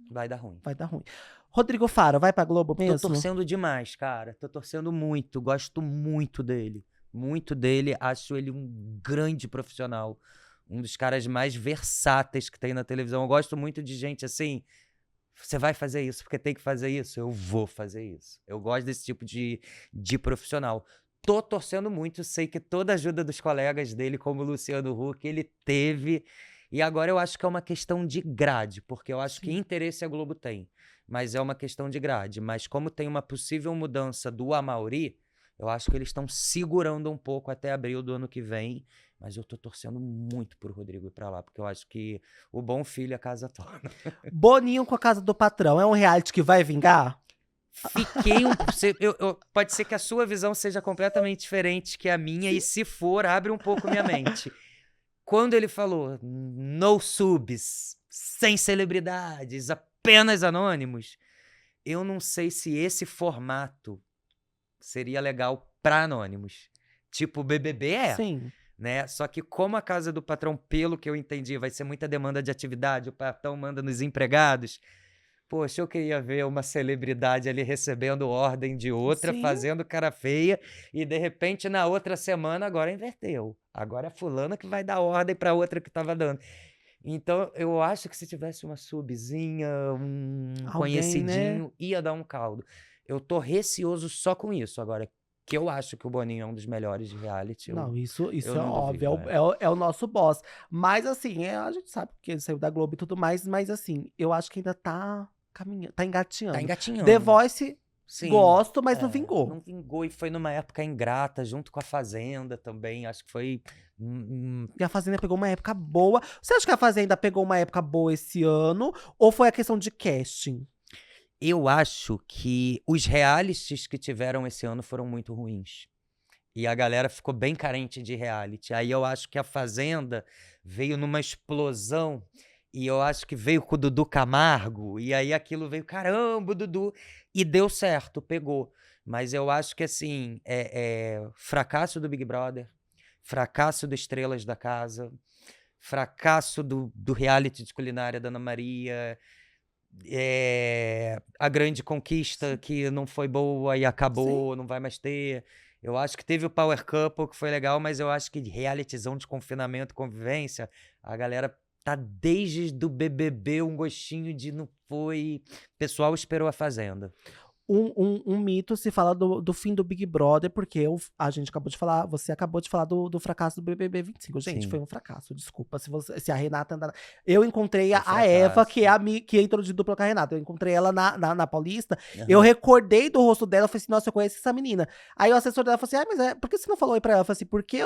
vai dar ruim. vai dar ruim. Rodrigo Faro, vai pra Globo mesmo? Tô torcendo demais, cara. Tô torcendo muito. Gosto muito dele. Muito dele. Acho ele um grande profissional. Um dos caras mais versáteis que tem na televisão. Eu gosto muito de gente assim. Você vai fazer isso porque tem que fazer isso? Eu vou fazer isso. Eu gosto desse tipo de profissional. Tô torcendo muito. Sei que toda a ajuda dos colegas dele, como o Luciano Huck, ele teve. E agora eu acho que é uma questão de grade, porque eu acho que interesse a Globo tem. Mas é uma questão de grade. Mas como tem uma possível mudança do Amaury, eu acho que eles estão segurando um pouco até abril do ano que vem. Mas eu tô torcendo muito pro Rodrigo ir pra lá, porque eu acho que o bom filho é a casa toda. Boninho com a Casa do Patrão, é um reality que vai vingar? Fiquei um. Pode ser que a sua visão seja completamente diferente que a minha, e se for, abre um pouco minha mente. Quando ele falou no subs, sem celebridades, apenas anônimos, eu não sei se esse formato seria legal para anônimos. Tipo, o BBB Sim. né? Só que como a Casa do Patrão, pelo que eu entendi, vai ser muita demanda de atividade, o patrão manda nos empregados. Poxa, eu queria ver uma celebridade ali recebendo ordem de outra, Sim. fazendo cara feia, e de repente na outra semana agora inverteu. Agora é fulana que vai dar ordem para outra que estava dando. Então eu acho que se tivesse uma subzinha, um Alguém, né? conhecidinho, ia dar um caldo. Eu tô receoso só com isso. Agora, que eu acho que o Boninho é um dos melhores de reality. Não, isso eu é não óbvio, duvido, é o nosso boss. Mas assim, a gente sabe que ele saiu da Globo e tudo mais, mas assim, eu acho que ainda tá caminhando, tá engatinhando. Tá engatinhando. The Voice, Sim, gosto, mas não vingou. Não vingou, e foi numa época ingrata, junto com a Fazenda também. Acho que foi. E a Fazenda pegou uma época boa. Você acha que a Fazenda pegou uma época boa esse ano? Ou foi a questão de casting? Eu acho que os realities que tiveram esse ano foram muito ruins. E a galera ficou bem carente de reality. Aí eu acho que a Fazenda veio numa explosão. E eu acho que veio com o Dudu Camargo. E aí aquilo veio, caramba, o Dudu. E deu certo, pegou. Mas eu acho que, assim, fracasso do Big Brother, fracasso do Estrelas da Casa, fracasso do reality de culinária da Ana Maria, a Grande Conquista, que não foi boa e acabou, não vai mais ter. Eu acho que teve o Power Couple, que foi legal, mas eu acho que realityzão de confinamento, convivência, a galera tá desde do BBB um gostinho de não foi. O pessoal esperou a Fazenda. Um mito se fala do fim do Big Brother, porque a gente acabou de falar, você acabou de falar do fracasso do BBB 25. Gente, Sim. foi um fracasso, desculpa. Se a Renata andar. Eu encontrei Foi a Eva, fracasso. que é que entrou de dupla com a Renata. Eu encontrei ela na Paulista. Aham. Eu recordei do rosto dela, eu falei assim, nossa, eu conheço essa menina. Aí o assessor dela falou assim, mas por que você não falou aí pra ela? Eu falei assim, porque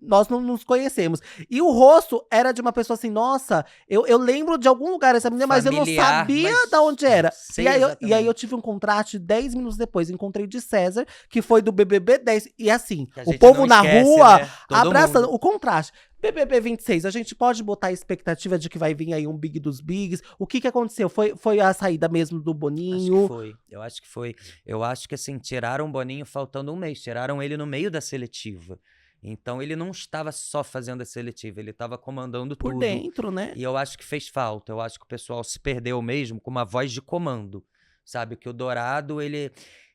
nós não nos conhecemos. E o rosto era de uma pessoa assim, nossa, eu lembro de algum lugar essa menina, mas eu não Familiar, sabia mas de onde era. sei E aí eu exatamente. tive um contraste 10 minutos depois. Encontrei de César, que foi do BBB 10. E assim, Que a o gente povo não na esquece, rua né? Todo abraçando mundo. o contraste. BBB 26, a gente pode botar a expectativa de que vai vir aí um Big dos Bigs. O que aconteceu? Foi a saída mesmo do Acho que Boninho? foi. Eu acho que foi. Eu acho que, assim, tiraram o Boninho faltando um mês. Tiraram ele no meio da seletiva. Então ele não estava só fazendo a seletiva, ele estava comandando Por tudo. dentro, né? E eu acho que fez falta. Eu acho que o pessoal se perdeu mesmo com uma voz de comando. Sabe? Que o Dourado, ele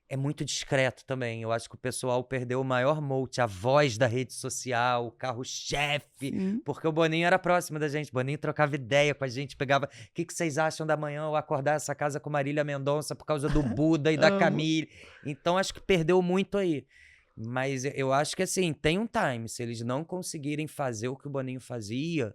é muito discreto também. Eu acho que o pessoal perdeu o maior mote, a voz da rede social, o carro-chefe. Sim. Porque o Boninho era próximo da gente. O Boninho trocava ideia com a gente, pegava. O que vocês acham da manhã eu acordar essa casa com Marília Mendonça por causa do Buda e da Amo. Camille? Então acho que perdeu muito aí. Mas eu acho que, assim, tem um time. Se eles não conseguirem fazer o que o Boninho fazia,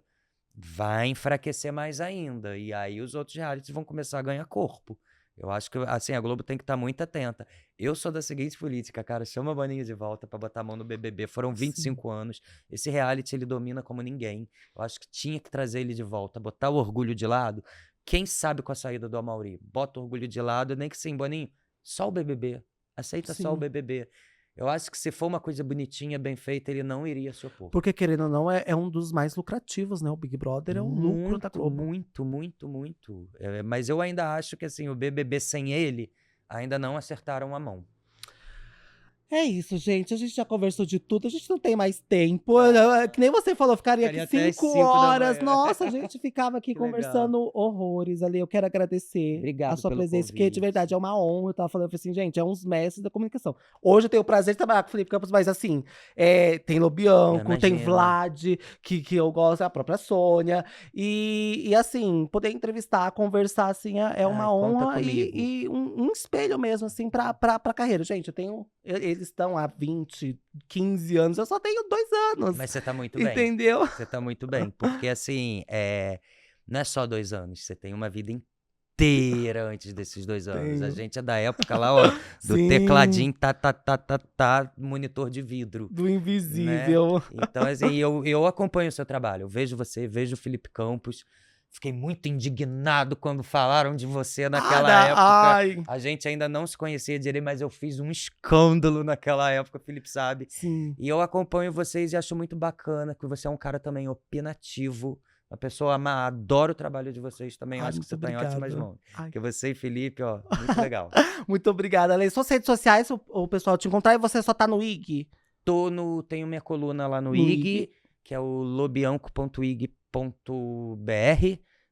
vai enfraquecer mais ainda. E aí os outros realities vão começar a ganhar corpo. Eu acho que, assim, a Globo tem que estar muito atenta. Eu sou da seguinte política, cara, chama a Boninho de volta pra botar a mão no BBB. Foram 25 anos. Esse reality, ele domina como ninguém. Eu acho que tinha que trazer ele de volta, botar o orgulho de lado. Quem sabe com a saída do Amaury? Bota o orgulho de lado, nem que sim, Boninho, só o BBB. Aceita só o BBB. Eu acho que se for uma coisa bonitinha, bem feita, ele não iria se opor. Porque, querendo ou não, é um dos mais lucrativos, né? O Big Brother é um lucro da Globo. Muito, muito, muito. Mas eu ainda acho que, assim, o BBB sem ele, ainda não acertaram a mão. É isso, gente. A gente já conversou de tudo. A gente não tem mais tempo. Que nem você falou, ficaria aqui 5 horas. Nossa, a gente ficava aqui conversando horrores ali. Eu quero agradecer a sua presença, porque de verdade é uma honra. Eu tava falando assim, gente, é uns mestres da comunicação. Hoje eu tenho o prazer de trabalhar com o Felipe Campos, mas assim, tem Lobianco, tem Vlad, que eu gosto, a própria Sônia. E assim, poder entrevistar, conversar, assim, é uma honra e um espelho mesmo, assim, pra carreira. Gente, eu tenho. Eles estão há 20, 15 anos, eu só tenho 2 anos. Mas você tá muito bem. Entendeu? Você tá muito bem, porque assim, não é só 2 anos, você tem uma vida inteira antes desses 2 anos. A gente é da época lá, ó, do tecladinho, monitor de vidro. Do invisível. Né? Então, assim, eu acompanho o seu trabalho, eu vejo você, vejo o Felipe Campos. Fiquei muito indignado quando falaram de você naquela época. A gente ainda não se conhecia direito, mas eu fiz um escândalo naquela época, o Felipe sabe. Sim. E eu acompanho vocês e acho muito bacana que você é um cara também opinativo, uma pessoa amada. Adoro o trabalho de vocês também, acho que você tá em ótimas mãos. Porque você e Felipe, ó, muito legal. Muito obrigada, Ale. Suas redes sociais, o pessoal te encontrar, e você só tá no IG? Tenho minha coluna lá no IG, que é o lobianco.ig.br.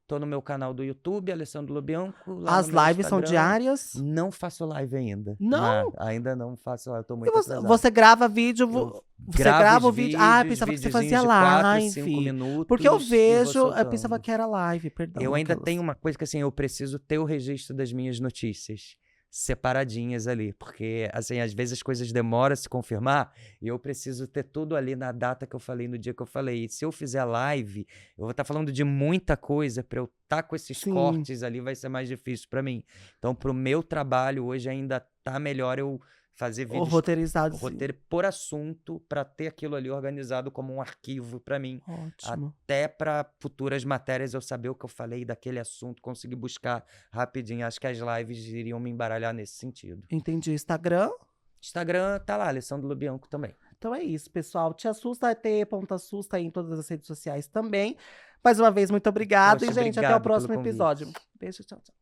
Tô no meu canal do YouTube, Alessandro Lobianco. As lives são diárias? Não faço live ainda. Não? Ainda não faço live, tô muito atrasado. Você grava vídeo, você grava o vídeo. Eu pensava que você fazia live. 4, 5 minutos. Porque eu vejo, eu pensava que era live, perdão. Eu ainda tenho uma coisa que assim, eu preciso ter o registro das minhas notícias separadinhas ali, porque assim, às vezes as coisas demoram a se confirmar e eu preciso ter tudo ali na data que eu falei, no dia que eu falei. E se eu fizer live, eu vou estar falando de muita coisa, para eu estar com esses cortes ali vai ser mais difícil para mim. Então, pro meu trabalho hoje ainda tá melhor eu fazer vídeos roteirizados, roteiro por assunto, para ter aquilo ali organizado como um arquivo para mim. Ótimo. Até para futuras matérias eu saber o que eu falei daquele assunto, conseguir buscar rapidinho. Acho que as lives iriam me embaralhar nesse sentido. Entendi. Instagram tá lá, Alessandro Lobianco também. Então é isso, pessoal. Te Assusta, @assusta aí em todas as redes sociais também. Mais uma vez, muito obrigado. E, gente, até o próximo episódio. Beijo, tchau, tchau.